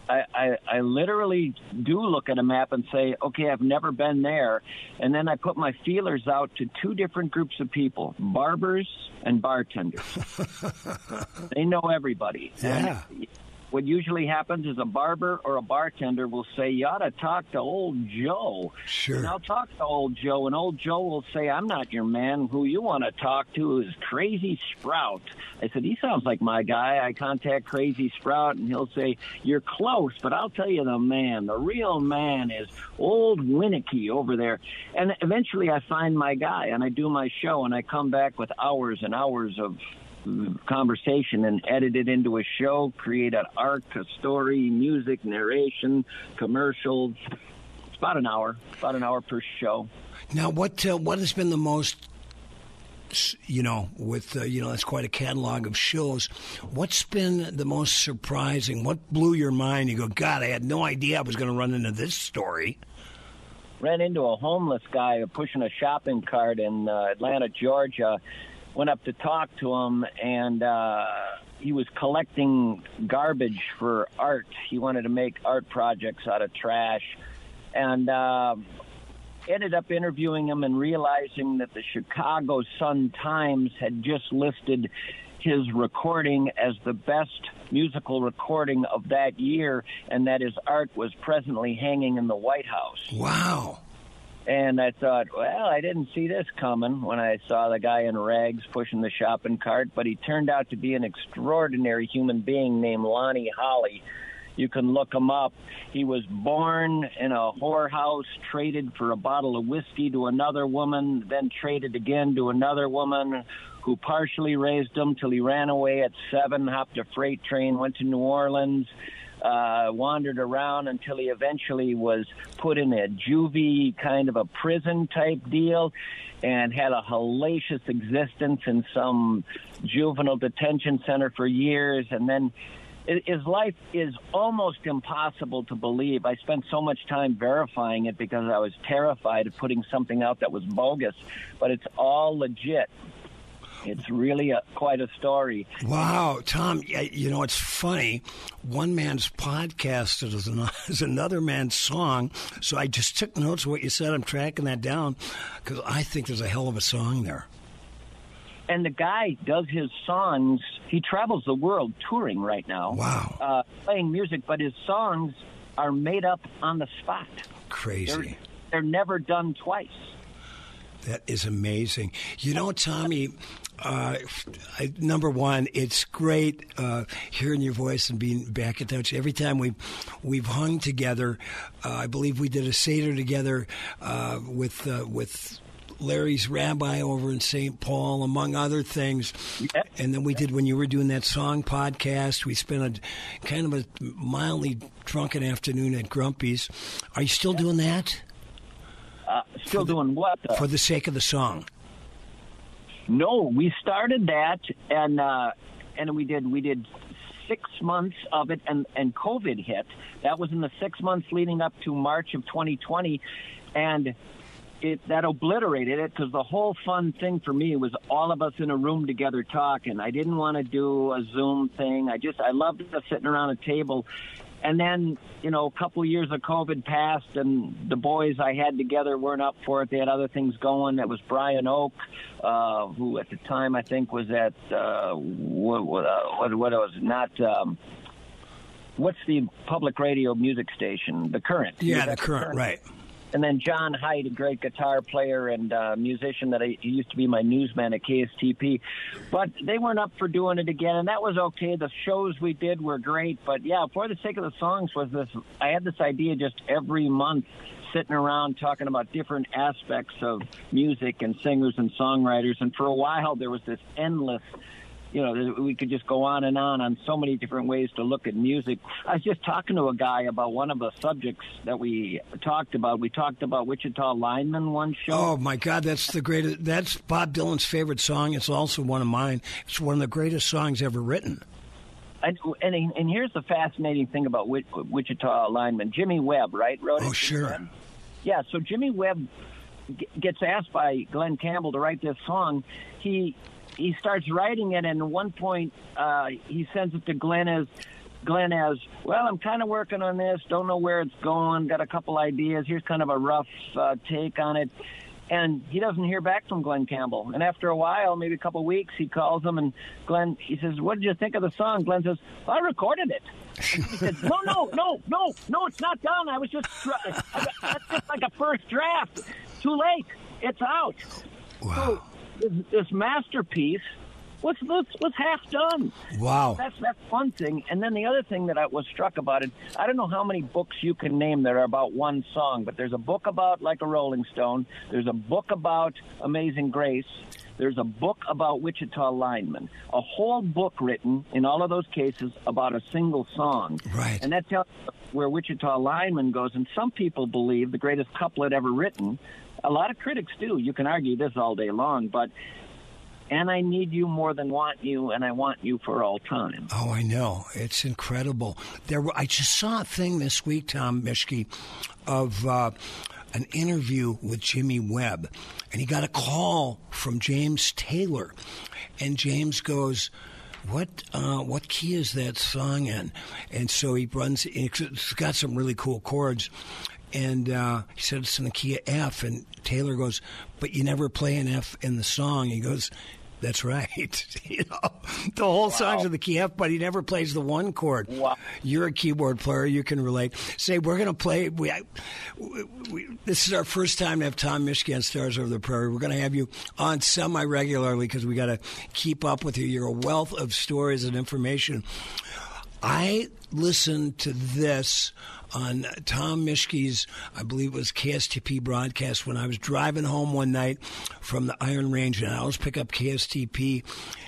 I literally do look at a map and say, okay, I've never been there. And then I put my feelers out to two different groups of people, barbers and bartenders. They know everybody. Yeah. And what usually happens is a barber or a bartender will say, you ought to talk to old Joe. Sure. And I'll talk to old Joe, and old Joe will say, I'm not your man. Who you want to talk to is Crazy Sprout. I said, he sounds like my guy. I contact Crazy Sprout, and he'll say, you're close, but I'll tell you the man. The real man is old Winnicky over there. And eventually I find my guy, and I do my show, and I come back with hours and hours of conversation and edit it into a show, create an arc, a story, music, narration, commercials. It's about an hour per show. Now, what has been the most, with, that's quite a catalog of shows. What's been the most surprising? What blew your mind? You go, God, I had no idea I was going to run into this story. Ran into a homeless guy pushing a shopping cart in Atlanta, Georgia. Went up to talk to him, and he was collecting garbage for art. He wanted to make art projects out of trash, and ended up interviewing him and realizing that the Chicago Sun-Times had just listed his recording as the best musical recording of that year, and that his art was presently hanging in the White House. Wow. And I thought, well, I didn't see this coming when I saw the guy in rags pushing the shopping cart, but he turned out to be an extraordinary human being named Lonnie Holly. You can look him up. He was born in a whorehouse, traded for a bottle of whiskey to another woman, then traded again to another woman who partially raised him till he ran away at 7, hopped a freight train, went to New Orleans, wandered around until he eventually was put in a juvie kind of a prison type deal and had a hellacious existence in some juvenile detention center for years. And then his life is almost impossible to believe. I spent so much time verifying it because I was terrified of putting something out that was bogus, but it's all legit. It's really quite a story. Wow, Tom, it's funny. One man's podcast is another man's song. So I just took notes of what you said. I'm tracking that down because I think there's a hell of a song there. And the guy does his songs. He travels the world touring right now. Wow. Playing music, but his songs are made up on the spot. Crazy. They're never done twice. That is amazing. Tommy, number one, it's great hearing your voice and being back in touch. Every time we've hung together, I believe we did a Seder together with Larry's Rabbi over in St. Paul, among other things. Yep. And then we did, when you were doing that song podcast, we spent a kind of a mildly drunken afternoon at Grumpy's. Are you still doing that? Still doing what? For the sake of the song. No, we started that, and we did 6 months of it, and COVID hit. That was in the 6 months leading up to March of 2020, and that obliterated it because the whole fun thing for me was all of us in a room together talking. I didn't want to do a Zoom thing. I loved sitting around a table. And then, a couple of years of COVID passed, and the boys I had together weren't up for it. They had other things going. That was Brian Oak, who at the time I think was at what's the public radio music station? The Current. Yeah, the Current, right. And then John Haidt, a great guitar player and musician he used to be my newsman at KSTP. But they weren't up for doing it again, and that was okay. The shows we did were great. But, yeah, for the sake of the songs I had this idea just every month sitting around talking about different aspects of music and singers and songwriters. And for a while there was this endless we could just go on so many different ways to look at music. I was just talking to a guy about one of the subjects that we talked about. We talked about Wichita Lineman one show. Oh, my God, that's the greatest. That's Bob Dylan's favorite song. It's also one of mine. It's one of the greatest songs ever written. And here's the fascinating thing about Wichita Lineman. Jimmy Webb, right? Wrote it. Oh, sure. Yeah, so Jimmy Webb gets asked by Glenn Campbell to write this song. He starts writing it, and at one point he sends it to Glenn as, well, I'm kind of working on this, don't know where it's going, got a couple ideas, here's kind of a rough take on it. And he doesn't hear back from Glenn Campbell. And after a while, maybe a couple of weeks, he calls him, and he says, what did you think of the song? Glenn says, well, I recorded it. He said, no, it's not done. I was just, that's just like a first draft. Too late. It's out. Wow. So this masterpiece was half done. Wow. That's one thing. And then the other thing that I was struck about it, I don't know how many books you can name that are about one song, but there's a book about Like a Rolling Stone. There's a book about Amazing Grace. There's a book about Wichita Lineman. A whole book written, in all of those cases, about a single song. Right. And that tells you where Wichita Lineman goes. And some people believe the greatest couplet ever written. A lot of critics do. You can argue this all day long, but... And I need you more than want you, and I want you for all time. Oh, I know. It's incredible. I just saw a thing this week, Tom Mischke, of an interview with Jimmy Webb, and he got a call from James Taylor, and James goes, what key is that song in? And so he runs, it's got some really cool chords, and he said it's in the key of F, and Taylor goes, but you never play an F in the song. He goes, that's right. The whole song's in the key F, but he never plays the one chord. Wow. You're a keyboard player. You can relate. Say, we're going to play. This is our first time to have Tom Mischke on Stars Over the Prairie. We're going to have you on semi-regularly because we got to keep up with you. You're a wealth of stories and information. I listened to this on Tom Mischke's, I believe it was KSTP broadcast, when I was driving home one night from the Iron Range, and I always pick up KSTP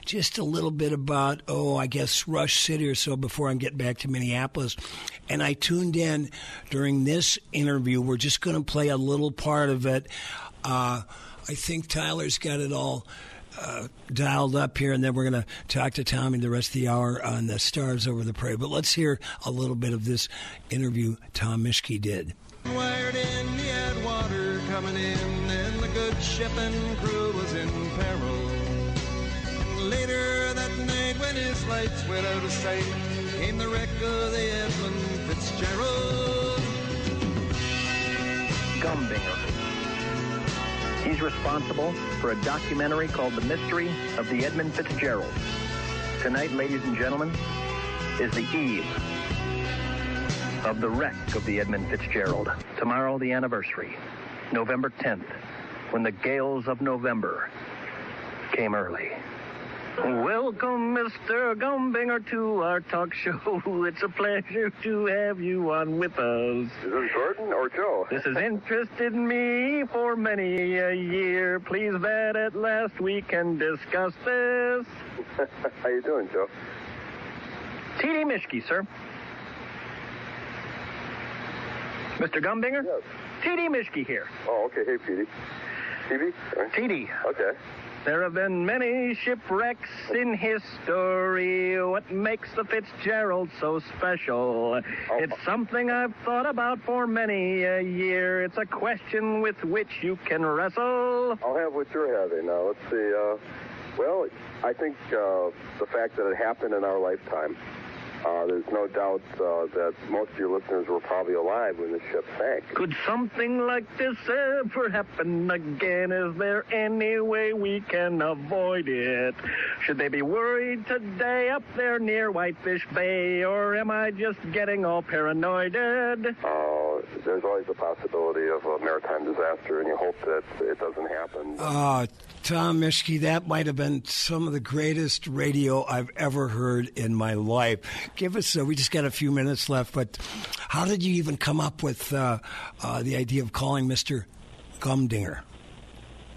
just a little bit about, I guess Rush City or so before I get back to Minneapolis. And I tuned in during this interview. We're just going to play a little part of it. I think Tyler's got it all dialed up here, and then we're going to talk to Tommy the rest of the hour on the Stars Over the Prairie. But let's hear a little bit of this interview Tom Mischke did. Wired in, he had water coming in, and the good ship and crew was in peril. Later that night, when his lights went out of sight, came the wreck of the Edmund Fitzgerald. Gumbinger. He's responsible for a documentary called The Mystery of the Edmund Fitzgerald. Tonight, ladies and gentlemen, is the eve of the wreck of the Edmund Fitzgerald. Tomorrow, the anniversary, November 10th, when the gales of November came early. Welcome, Mr. Gumbinger, to our talk show. It's a pleasure to have you on with us. Is this Gordon or Joe? This has interested me for many a year. Pleased that at last we can discuss this. How you doing, Joe? T.D. Mischke, sir. Mr. Gumbinger? Yes. T.D. Mischke here. Oh, okay. Hey, Petey. T.D.? T.D. Okay. There have been many shipwrecks in history. What makes the Fitzgerald so special? It's something I've thought about for many a year. It's a question with which you can wrestle. I'll have what you're having. Now, let's see. Well, I think the fact that it happened in our lifetime. There's no doubt that most of your listeners were probably alive when the ship sank. Could something like this ever happen again? Is there any way we can avoid it? Should they be worried today up there near Whitefish Bay, or am I just getting all paranoid? There's always a possibility of a maritime disaster, and you hope that it doesn't happen. Tom Mischke, that might have been some of the greatest radio I've ever heard in my life. Give us, we just got a few minutes left, but how did you even come up with the idea of calling Mr. Gumdinger?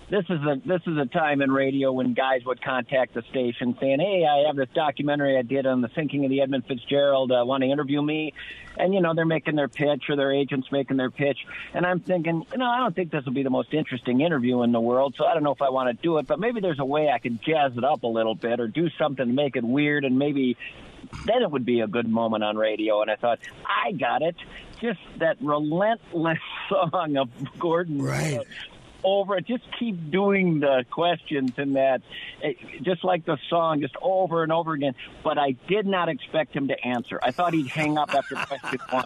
this is a time in radio when guys would contact the station saying, "Hey, I have this documentary I did on the sinking of the Edmund Fitzgerald. Want to interview me?" And, they're making their pitch, or their agent's making their pitch. And I'm thinking, I don't think this will be the most interesting interview in the world, so I don't know if I want to do it. But maybe there's a way I can jazz it up a little bit or do something to make it weird, and maybe then it would be a good moment on radio. And I thought, I got it. Just that relentless song of Gordon. Right. Over it, just keep doing the questions and that, just like the song, just over and over again. But I did not expect him to answer. I thought he'd hang up after question one.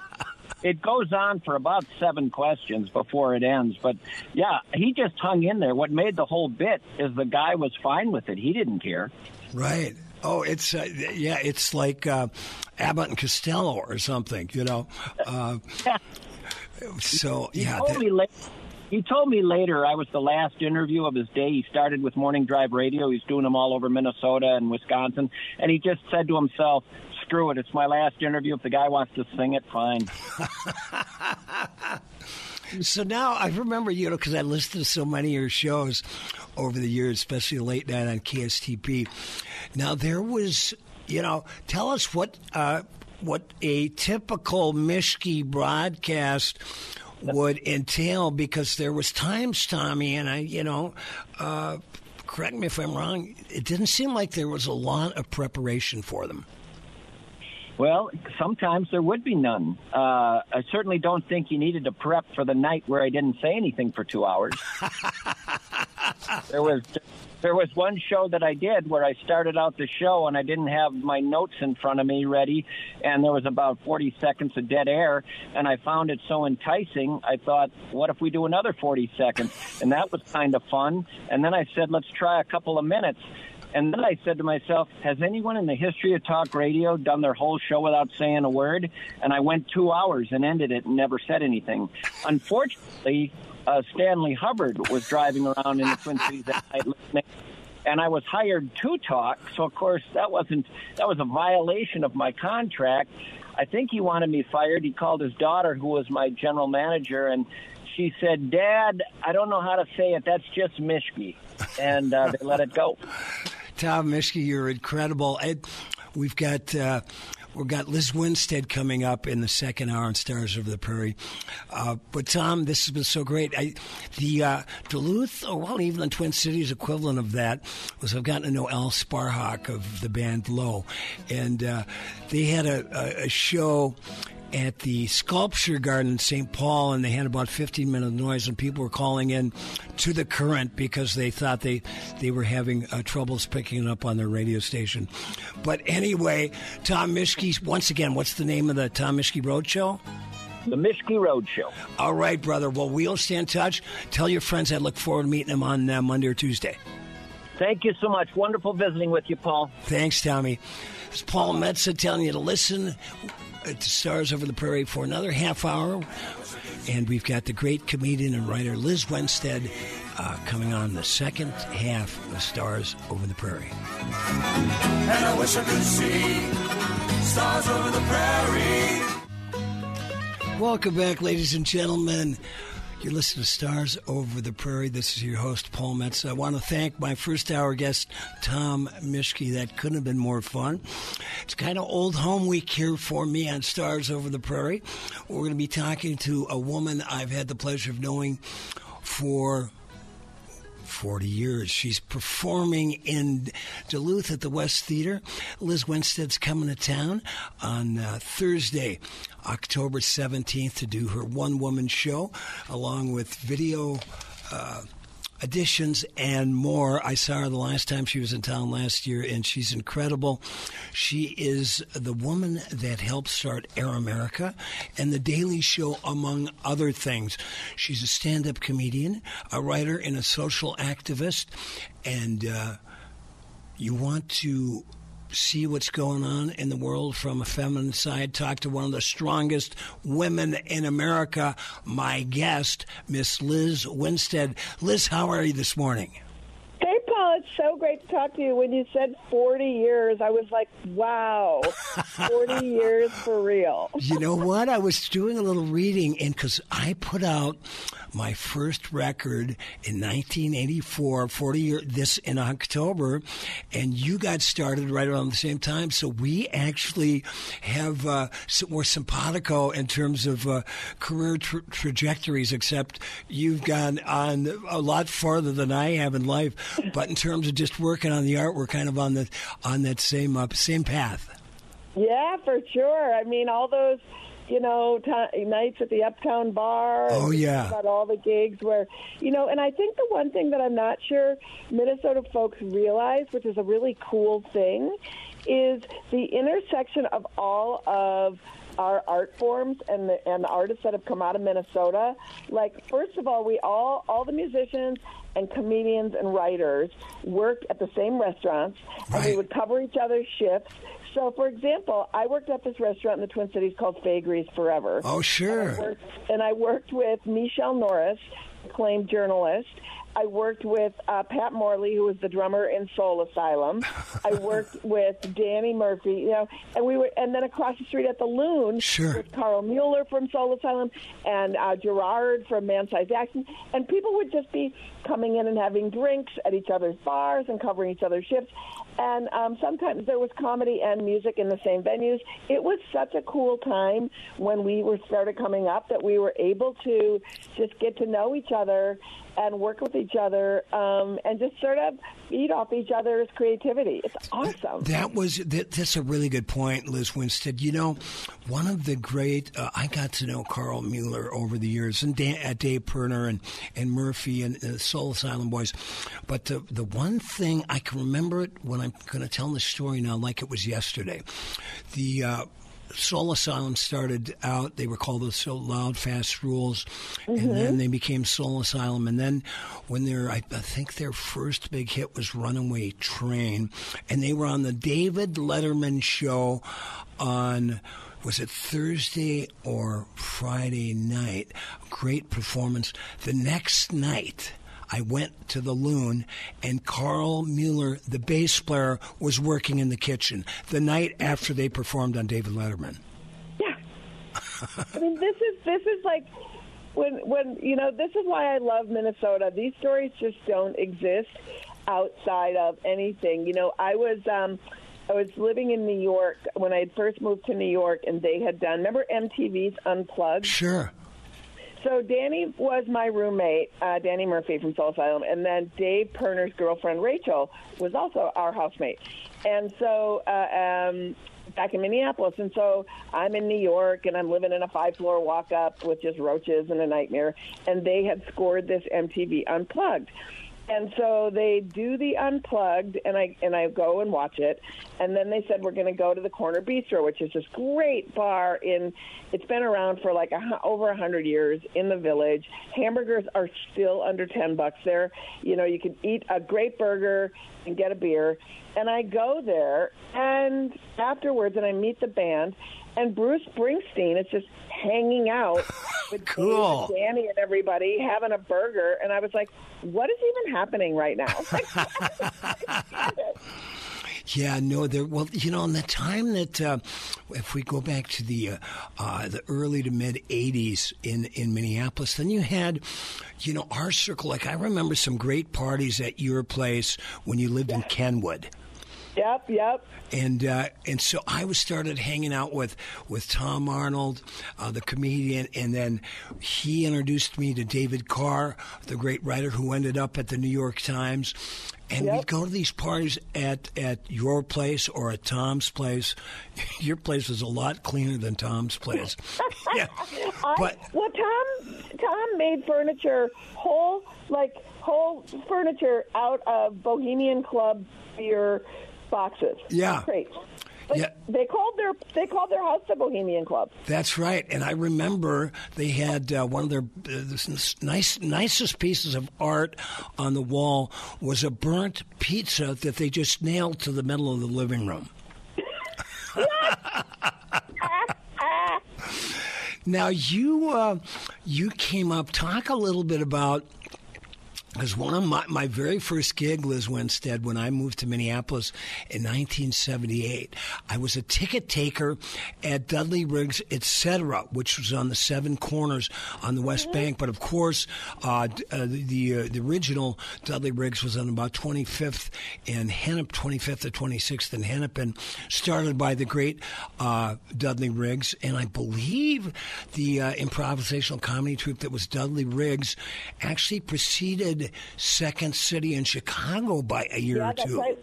It goes on for about 7 questions before it ends. But, yeah, he just hung in there. What made the whole bit is the guy was fine with it. He didn't care. Right. Oh, it's it's like Abbott and Costello or something, So, yeah. He told me later I was the last interview of his day. He started with Morning Drive Radio. He's doing them all over Minnesota and Wisconsin. And he just said to himself, screw it, it's my last interview. If the guy wants to sing it, fine. So now I remember, because I listened to so many of your shows over the years, especially late night on KSTP. Now there was, tell us what a typical Mischke broadcast would entail, because there was times, Tommy, and I, correct me if I'm wrong, it didn't seem like there was a lot of preparation for them. Well, sometimes there would be none. I certainly don't think you needed to prep for the night where I didn't say anything for 2 hours. There was one show that I did where I started out the show and I didn't have my notes in front of me ready, and there was about 40 seconds of dead air, and I found it so enticing, I thought, what if we do another 40 seconds? And that was kind of fun. And then I said, let's try a couple of minutes. And then I said to myself, has anyone in the history of talk radio done their whole show without saying a word? And I went 2 hours and ended it and never said anything. Unfortunately, Stanley Hubbard was driving around in the Twin Cities that night listening, and I was hired to talk. So, of course, that was a violation of my contract. I think he wanted me fired. He called his daughter, who was my general manager, and she said, "Dad, I don't know how to say it. That's just Mischke." And they let it go. Tom Mischke, you're incredible. We've got Liz Winstead coming up in the second hour on Stars Over the Prairie. But Tom, this has been so great. The Duluth, even the Twin Cities equivalent of that was I've gotten to know Al Sparhawk of the band Low, and they had a show at the Sculpture Garden in St. Paul, and they had about 15 minutes of noise, and people were calling in to the current because they thought they were having troubles picking it up on their radio station. But anyway, Tom Mischke, once again, what's the name of the Tom Mischke Road Show? The Mischke Road Show. All right, brother. Well, we'll stay in touch. Tell your friends I look forward to meeting them on Monday or Tuesday. Thank you so much. Wonderful visiting with you, Paul. Thanks, Tommy. It's Paul Metsa telling you to listen to Stars Over the Prairie for another half hour. And we've got the great comedian and writer Liz Winstead coming on the second half of Stars Over the Prairie. And I wish I could see Stars Over the Prairie. Welcome back, ladies and gentlemen. You're listening to Stars Over the Prairie. This is your host, Paul Metsa. I want to thank my first hour guest, Tom Mischke. That couldn't have been more fun. It's kind of old home week here for me on Stars Over the Prairie. We're going to be talking to a woman I've had the pleasure of knowing for 40 years. She's performing in Duluth at the West Theater. Liz Winstead's coming to town on Thursday, October 17th, to do her one-woman show, along with video additions and more. I saw her the last time she was in town last year, and she's incredible. She is the woman that helped start Air America and The Daily Show, among other things. She's a stand-up comedian, a writer, and a social activist. And you want to see what's going on in the world from a feminine side, talk to one of the strongest women in America, my guest, Miss Liz Winstead. Liz, how are you this morning? Hey, Paul, it's so great to talk to you. When you said 40 years, I was like, wow, 40 years for real. You know what? I was doing a little reading, and because I put out my first record in 1984, 40 years, this in October, and you got started right around the same time. So we actually have, we're simpatico in terms of career trajectories, except you've gone on a lot farther than I have in life. But in terms of just working on the art, we're kind of on that same path. Yeah, for sure. I mean, all those, nights at the Uptown Bar. Oh, yeah. About all the gigs where, and I think the one thing that I'm not sure Minnesota folks realize, which is a really cool thing, is the intersection of all of our art forms and the artists that have come out of Minnesota. Like, first of all, we all the musicians and comedians and writers worked at the same restaurants, and we would cover each other's shifts. So, for example, I worked at this restaurant in the Twin Cities called Fagry's Forever. Oh, sure. And I worked with Michelle Norris, acclaimed journalist. I worked with Pat Morley, who was the drummer in Soul Asylum. I worked with Danny Murphy, and then across the street at the Loon with Carl Mueller from Soul Asylum and Gerard from Man-Sized Action. And people would just be coming in and having drinks at each other's bars and covering each other's shifts. And sometimes there was comedy and music in the same venues. It was such a cool time when we started coming up that we were able to just get to know each other and work with each other and just sort of feed off each other's creativity. It's awesome. That's a really good point, Liz Winstead. One of the great, I got to know Carl Mueller over the years, and Dave Perner and Murphy and the Soul Asylum boys. But the one thing, I can remember it when I'm going to tell the story now like it was yesterday. The Soul Asylum started out, they were called the So Loud Fast Rules, and then they became Soul Asylum. And then when I think their first big hit was Runaway Train, and they were on the David Letterman show on, was it Thursday or Friday night? Great performance. The next night, I went to the Loon, and Carl Mueller, the bass player, was working in the kitchen the night after they performed on David Letterman. Yeah. I mean, this is like when this is why I love Minnesota. These stories just don't exist outside of anything. I was living in New York when I had first moved to New York, and they had done, remember MTV's Unplugged? Sure. So Danny was my roommate, Danny Murphy from Soul Asylum, and then Dave Perner's girlfriend, Rachel, was also our housemate. And so back in Minneapolis, and so I'm in New York, and I'm living in a 5-floor walk-up with just roaches and a nightmare, and they had scored this MTV Unplugged. And so they do the Unplugged, and I go and watch it. And then they said, we're going to go to the Corner Bistro, which is this great bar it's been around for like over 100 years in the Village. Hamburgers are still under $10 there. You can eat a great burger and get a beer. And I go there, and afterwards, and I meet the band, and Bruce Springsteen is just hanging out with cool. Dave and Danny and everybody having a burger. And I was like, what is even happening right now? Yeah, no, in the time that, if we go back to the early to mid 80s in Minneapolis, then you had, our circle. Like, I remember some great parties at your place when you lived in Kenwood. Yep. And so I started hanging out with Tom Arnold, the comedian, and then he introduced me to David Carr, the great writer who ended up at the New York Times. And we'd go to these parties at your place or at Tom's place. Your place was a lot cleaner than Tom's place. Yeah. Tom made furniture, whole furniture out of Bohemian Club beer boxes. Yeah. Crates. They called their house the Bohemian Club. That's right, and I remember they had one of their nicest pieces of art on the wall was a burnt pizza that they just nailed to the middle of the living room. Now you came up. Talk a little bit about Because one of my very first gig, Liz Winstead, when I moved to Minneapolis in 1978, I was a ticket taker at Dudley Riggs, etc., which was on the Seven Corners on the West Bank. But of course, the original Dudley Riggs was on about 25th and Hennep, 25th to 26th and Hennepin, started by the great Dudley Riggs, and I believe the improvisational comedy troupe that was Dudley Riggs actually preceded Second City in Chicago by a year or two. Right.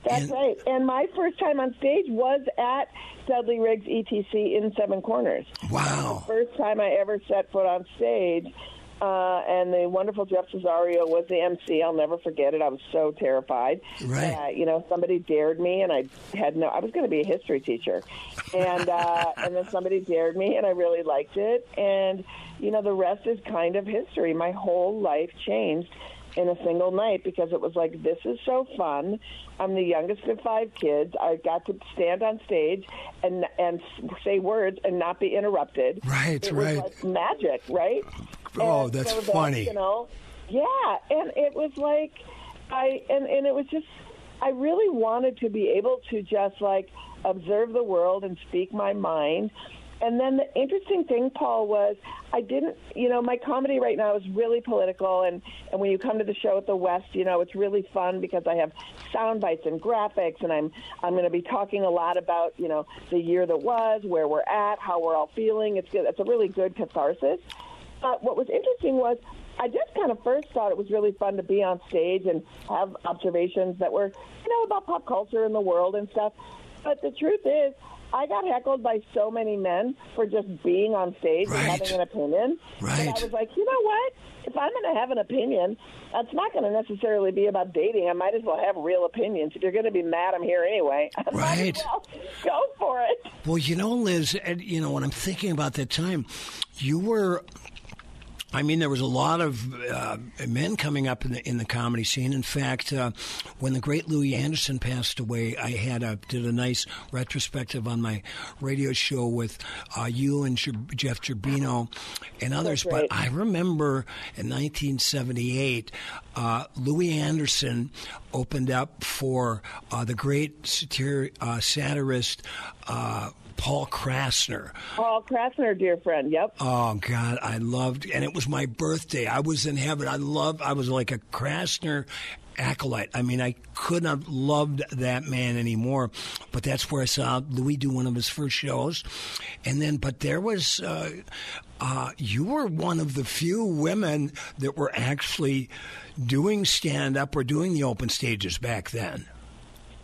That's right. And my first time on stage was at Dudley Riggs ETC in Seven Corners. Wow. The first time I ever set foot on stage. And the wonderful Jeff Cesario was the MC. I'll never forget it. I was so terrified. Right. Somebody dared me, and I was going to be a history teacher. And and then somebody dared me, and I really liked it. And, the rest is kind of history. My whole life changed in a single night because it was like, this is so fun. I'm the youngest of 5 kids. I got to stand on stage and say words and not be interrupted. Right, it right. was like magic, right? Oh, and that's so funny. Yeah, and it was like, it was just, I really wanted to be able to just like observe the world and speak my mind. And then the interesting thing, Paul, was I didn't, my comedy right now is really political. And when you come to the show at the West, it's really fun because I have sound bites and graphics. And I'm going to be talking a lot about, the year that was, where we're at, how we're all feeling. It's good. It's a really good catharsis. But what was interesting was I just kind of first thought it was really fun to be on stage and have observations that were, about pop culture in the world and stuff. But the truth is, I got heckled by so many men for just being on stage and having an opinion. Right. And I was like, you know what? If I'm going to have an opinion, that's not going to necessarily be about dating. I might as well have real opinions. If you're going to be mad, I'm here anyway. Right. Well, go for it. Well, Liz, when I'm thinking about that time, you were... there was a lot of men coming up in the comedy scene. In fact, when the great Louis Anderson passed away, I did a nice retrospective on my radio show with you and Jeff Gerbino and others. But I remember in 1978, Louis Anderson opened up for the great satirist. Paul Krasner. Paul Krasner, dear friend, yep. Oh, God, I loved, and it was my birthday. I was in heaven. I was like a Krasner acolyte. I couldn't have loved that man anymore. But that's where I saw Louis do one of his first shows. And then, but there was, you were one of the few women that were actually doing stand-up or doing the open stages back then.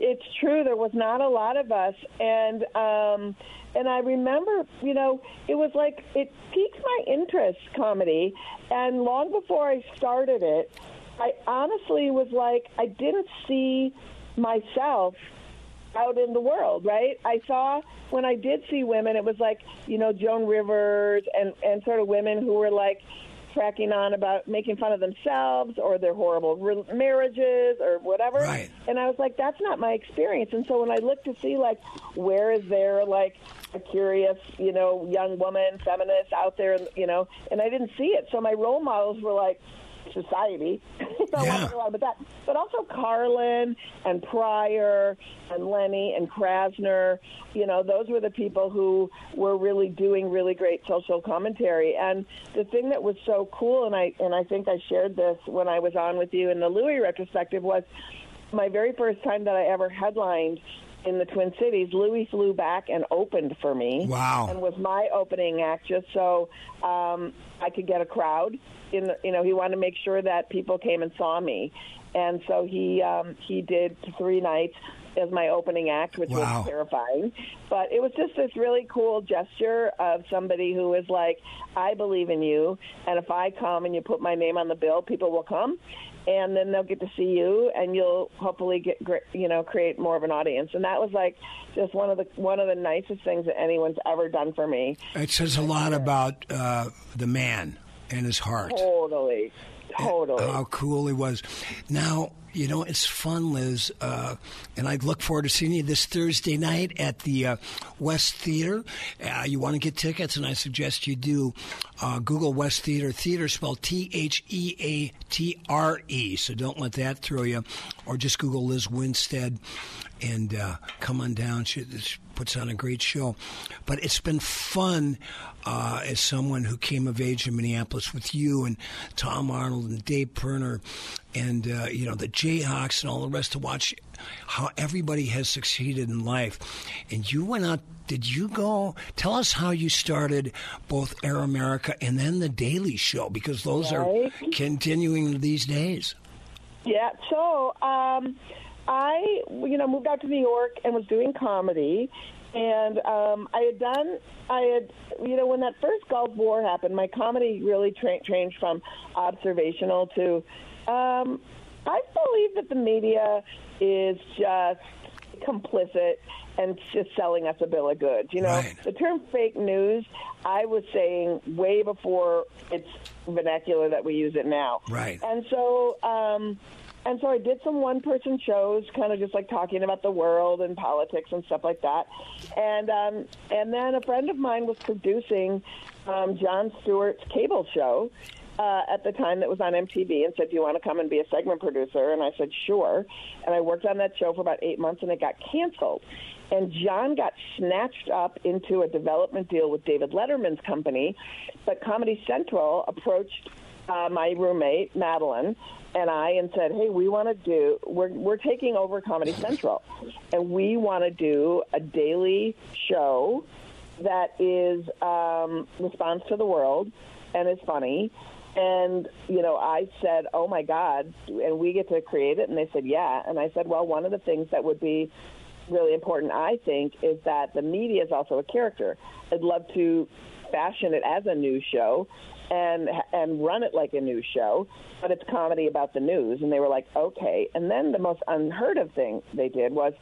It's true. There was not a lot of us, and I remember, it was like it piqued my interest, comedy, and long before I started it, I honestly was like, I didn't see myself out in the world, right? I saw, when I did see women, it was like, Joan Rivers and sort of women who were like, cracking on about making fun of themselves or their horrible marriages or whatever. Right. And I was like, that's not my experience. And so when I looked to see, like, where is there, like, a curious, young woman, feminist out there, and I didn't see it. So my role models were, like, society. So I want to talk about that. But also Carlin and Pryor and Lenny and Krasner, those were the people who were really doing really great social commentary. And the thing that was so cool, and I think I shared this when I was on with you in the Louis retrospective, was my very first time that I ever headlined in the Twin Cities. Louis flew back and opened for me. Wow. And was my opening act just so I could get a crowd. He wanted to make sure that people came and saw me. And so he did 3 nights as my opening act, which was terrifying. But it was just this really cool gesture of somebody who is like, I believe in you, and if I come and you put my name on the bill, people will come. And then they'll get to see you, and you'll hopefully create more of an audience. And that was like just one of the nicest things that anyone's ever done for me. It says a lot about the man and his heart. Totally. How cool he was. Now, It's fun, Liz, and I look forward to seeing you this Thursday night at the West Theater. You want to get tickets, and I suggest you do. Google West Theater. Theater spelled Theatre. So don't let that throw you. Or just Google Liz Winstead and come on down. She puts on a great show. But it's been fun as someone who came of age in Minneapolis with you and Tom Arnold and Dave Perner and, the Jayhawks and all the rest, to watch how everybody has succeeded in life. And you went out. Did you go? Tell us how you started both Air America and then The Daily Show, because those are continuing these days. Yeah, so I moved out to New York and was doing comedy. And when that first Gulf War happened, my comedy really changed from observational to, I believe that the media is just complicit and just selling us a bill of goods. Right. The term fake news, I was saying way before it's vernacular that we use it now. Right. And so I did some one-person shows, kind of just like talking about the world and politics and stuff like that. And then a friend of mine was producing Jon Stewart's cable show at the time that was on MTV, and said, "Do you want to come and be a segment producer?" And I said, "Sure." And I worked on that show for about 8 months, and it got canceled. And John got snatched up into a development deal with David Letterman's company, but Comedy Central approached my roommate, Madeline, and I, and said, "Hey, we're taking over Comedy Central, and we want to do a daily show that is responds to the world and is funny." And, I said, "Oh, my God, and we get to create it?" And they said, "Yeah." And I said, "Well, one of the things that would be really important, I think, is that the media is also a character. I'd love to fashion it as a news show and run it like a news show, but it's comedy about the news." And they were like, "Okay." And then the most unheard of thing they did was,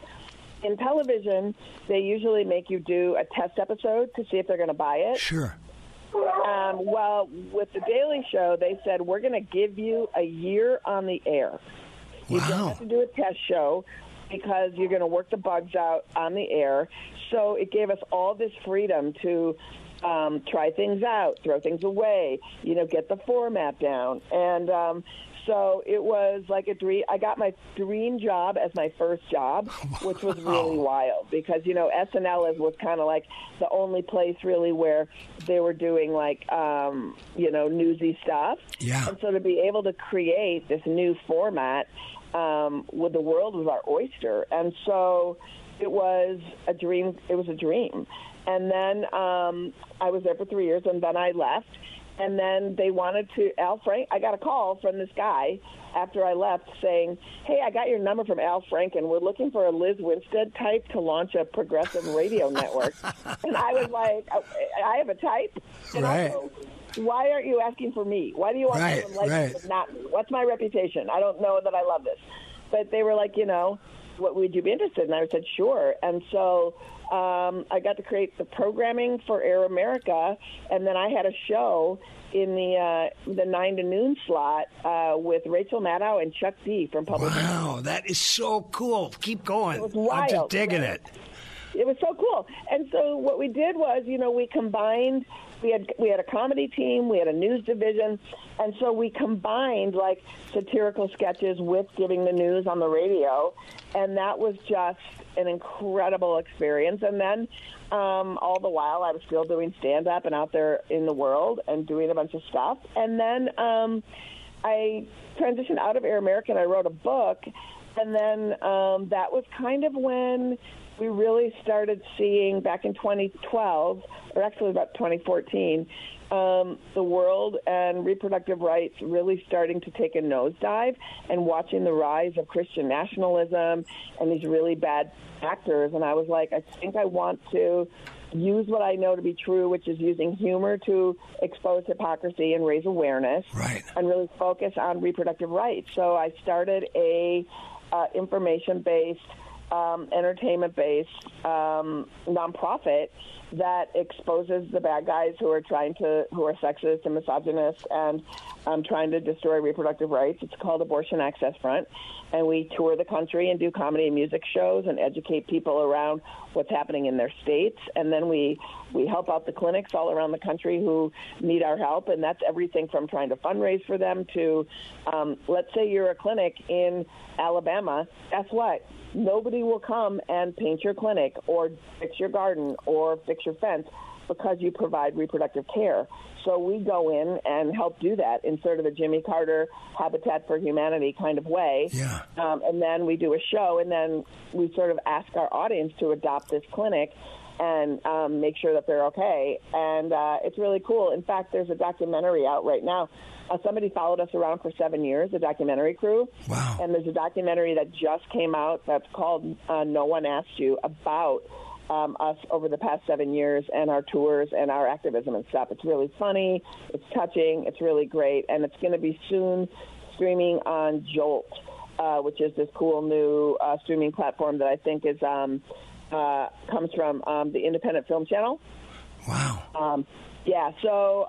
in television, they usually make you do a test episode to see if they're going to buy it. Sure. Well, with The Daily Show, they said, "We're going to give you a year on the air. You don't have to do a test show because you're going to work the bugs out on the air." So it gave us all this freedom to try things out, throw things away, get the format down. And so it was like a dream. I got my dream job as my first job, which was really wild because, SNL was kind of like the only place really where they were doing like, newsy stuff. Yeah. And so to be able to create this new format with the world was our oyster. And so it was a dream. It was a dream. And then I was there for 3 years, and then I left. And then they wanted to, I got a call from this guy after I left saying, "Hey, I got your number from Al Franken. We're looking for a Liz Winstead type to launch a progressive radio network." And I was like, "I have a type?" And right. Also, why aren't you asking for me? Why do you want someone like me but not me? What's my reputation? I don't know that I love this. But they were like, "What would you be interested in?" And I said, "Sure." And so I got to create the programming for Air America, and then I had a show in the 9 to noon slot with Rachel Maddow and Chuck D from Public. Wow, that is so cool. Keep going. It was wild. I'm just digging it. It was so cool. And so what we did was, we combined. We had a comedy team, we had a news division, and so we combined like satirical sketches with giving the news on the radio, and that was just an incredible experience. And then all the while I was still doing stand-up and out there in the world and doing a bunch of stuff. And then I transitioned out of Air America and I wrote a book, and then that was kind of when we really started seeing, back in 2012, or actually about 2014, the world and reproductive rights really starting to take a nosedive, and watching the rise of Christian nationalism and these really bad actors. And I was like, I think I want to use what I know to be true, which is using humor to expose hypocrisy and raise awareness, right, and really focus on reproductive rights. So I started a information-based entertainment-based nonprofit that exposes the bad guys who are sexist and misogynist and trying to destroy reproductive rights. It's called Abortion Access Front, and we tour the country and do comedy and music shows and educate people around what's happening in their states. And then we help out the clinics all around the country who need our help, and that's everything from trying to fundraise for them to, let's say you're a clinic in Alabama. Guess what? Nobody will come and paint your clinic or fix your garden or fix your fence because you provide reproductive care. So we go in and help do that in sort of a Jimmy Carter Habitat for Humanity kind of way. Yeah. And then we do a show, and then we sort of ask our audience to adopt this clinic and make sure that they're okay. And it's really cool. In fact, there's a documentary out right now. Somebody followed us around for 7 years, a documentary crew. Wow. And there's a documentary that just came out that's called No One Asked You, about us over the past 7 years and our tours and our activism and stuff. It's really funny. It's touching. It's really great. And it's going to be soon streaming on Jolt, which is this cool new streaming platform that I think is comes from the Independent Film Channel. Wow. Yeah, so,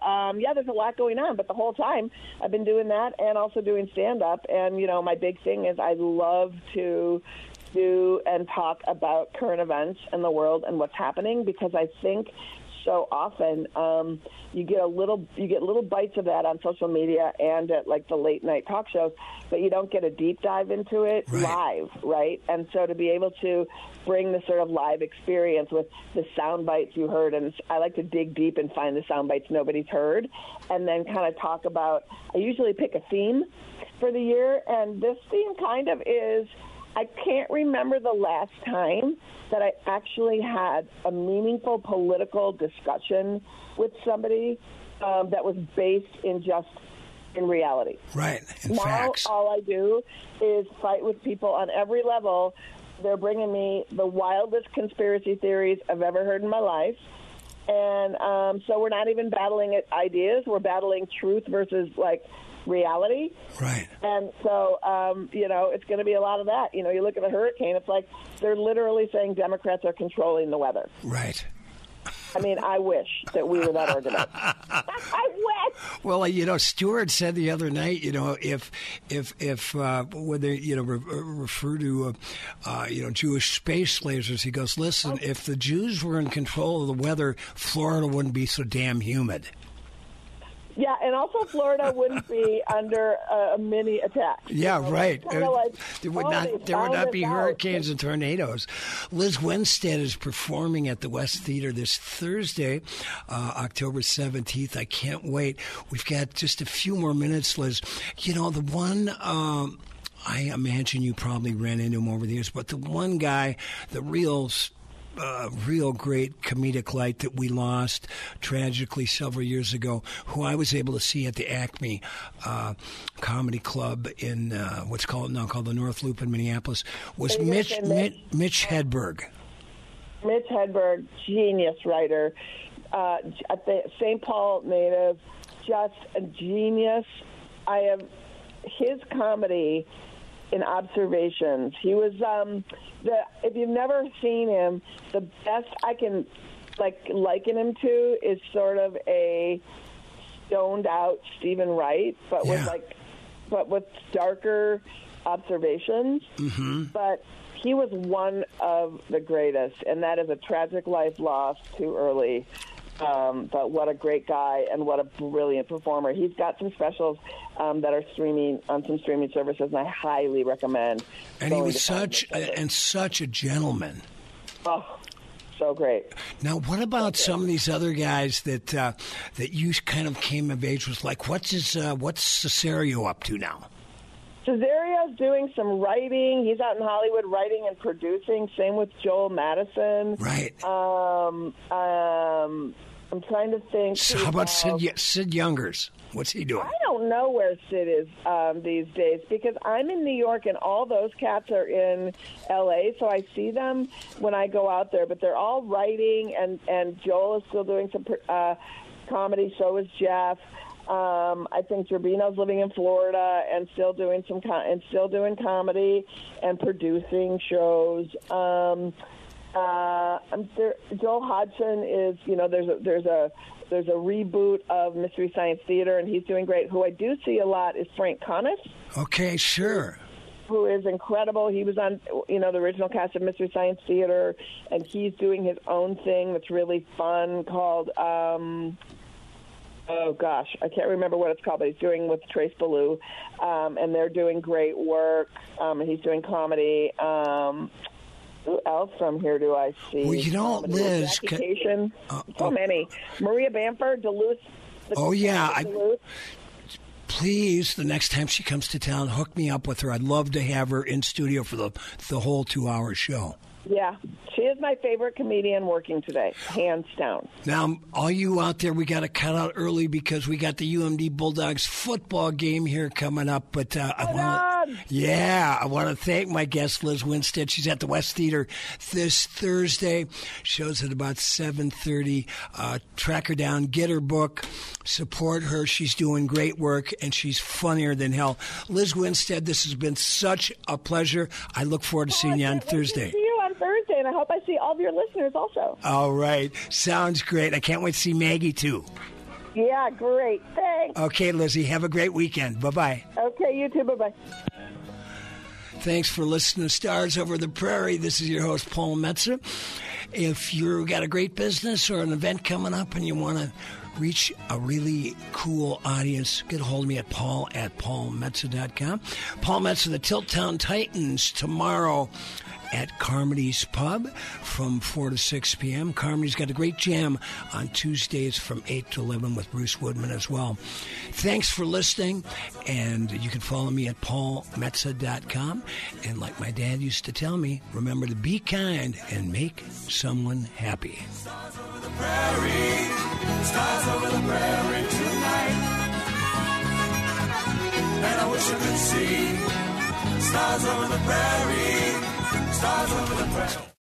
there's a lot going on. But the whole time I've been doing that and also doing stand-up. And, my big thing is I love to do and talk about current events in the world and what's happening, because I think so often you get little bites of that on social media and at like the late night talk shows, but you don't get a deep dive into it live, right? And so to be able to bring the sort of live experience with the sound bites you heard, and I like to dig deep and find the sound bites nobody's heard, and then kind of talk about, I usually pick a theme for the year, and this theme kind of is, I can't remember the last time that I actually had a meaningful political discussion with somebody that was based in reality. Right, in now, facts. All I do is fight with people on every level. They're bringing me the wildest conspiracy theories I've ever heard in my life. And so we're not even battling ideas. We're battling truth versus, reality. Right. And so, it's going to be a lot of that. You look at the hurricane, it's like they're literally saying Democrats are controlling the weather. Right. I mean, I wish that we were that organized. I wish. Well, Stewart said the other night, if when they, refer to, Jewish space lasers, he goes, listen, if the Jews were in control of the weather, Florida wouldn't be so damn humid. Yeah, and also Florida wouldn't be under a mini attack. Yeah, right. There would not be hurricanes and tornadoes. Liz Winstead is performing at the West Theater this Thursday, October 17th. I can't wait. We've got just a few more minutes, Liz. The one... I imagine you probably ran into him over the years, but the one guy, the real great comedic light that we lost tragically several years ago, who I was able to see at the Acme Comedy Club in what's now called the North Loop in Minneapolis, was Mitch Hedberg. Mitch Hedberg, genius writer, St. Paul native, just a genius. I have his comedy in Observations. He was if you've never seen him, the best I can liken him to is sort of a stoned out Stephen Wright, but with darker observations. Mm-hmm. But he was one of the greatest, and that is a tragic life lost too early. But what a great guy and what a brilliant performer. He's got some specials that are streaming on some streaming services, and I highly recommend. And he was such a gentleman. Oh, so great. Now, what about some of these other guys that you kind of came of age with? Like, what's Cesario up to now? Cesario's doing some writing. He's out in Hollywood writing and producing. Same with Joel Madison. Right. I'm trying to think. So how about Sid Youngers? What's he doing? I don't know where Sid is these days, because I'm in New York and all those cats are in L.A., so I see them when I go out there. But they're all writing, and Joel is still doing some comedy. So is Jeff. I think Gerbino's living in Florida and still doing comedy and producing shows. Joel Hodgson is, there's a reboot of Mystery Science Theater, and he's doing great. Who I do see a lot is Frank Conniff. Okay, sure. Who is incredible. He was on, the original cast of Mystery Science Theater, and he's doing his own thing that's really fun called, oh gosh, I can't remember what it's called, but he's doing with Trace Ballou, and they're doing great work. And he's doing comedy. Who else from here do I see? Well, Liz, so many. Maria Bamford, Duluth. Duluth. Please, the next time she comes to town, hook me up with her. I'd love to have her in studio for the whole 2-hour show. Yeah, she is my favorite comedian working today, hands down. Now, all you out there, we got to cut out early because we got the UMD Bulldogs football game here coming up. But I want to thank my guest, Liz Winstead. She's at the West Theater this Thursday. Shows at about 7:30. Track her down, get her book, support her. She's doing great work, and she's funnier than hell. Liz Winstead, this has been such a pleasure. I look forward to seeing you on Thursday. Thursday, and I hope I see all of your listeners also. All right. Sounds great. I can't wait to see Maggie, too. Yeah, great. Thanks. Okay, Lizzie. Have a great weekend. Bye-bye. Okay, you too. Bye-bye. Thanks for listening to Stars Over the Prairie. This is your host, Paul Metsa. If you've got a great business or an event coming up and you want to reach a really cool audience, get a hold of me at paul@paulmetsa.com. Paul Metsa, the Tilt Town Titans, tomorrow at Carmody's Pub from 4 to 6 p.m. Carmody's got a great jam on Tuesdays from 8 to 11 with Bruce Woodman as well. Thanks for listening, and you can follow me at paulmetsa.com. And like my dad used to tell me, remember to be kind and make someone happy. Stars over the prairie, stars over the prairie tonight. And I wish I could see stars over the prairie. Stars over the prairie.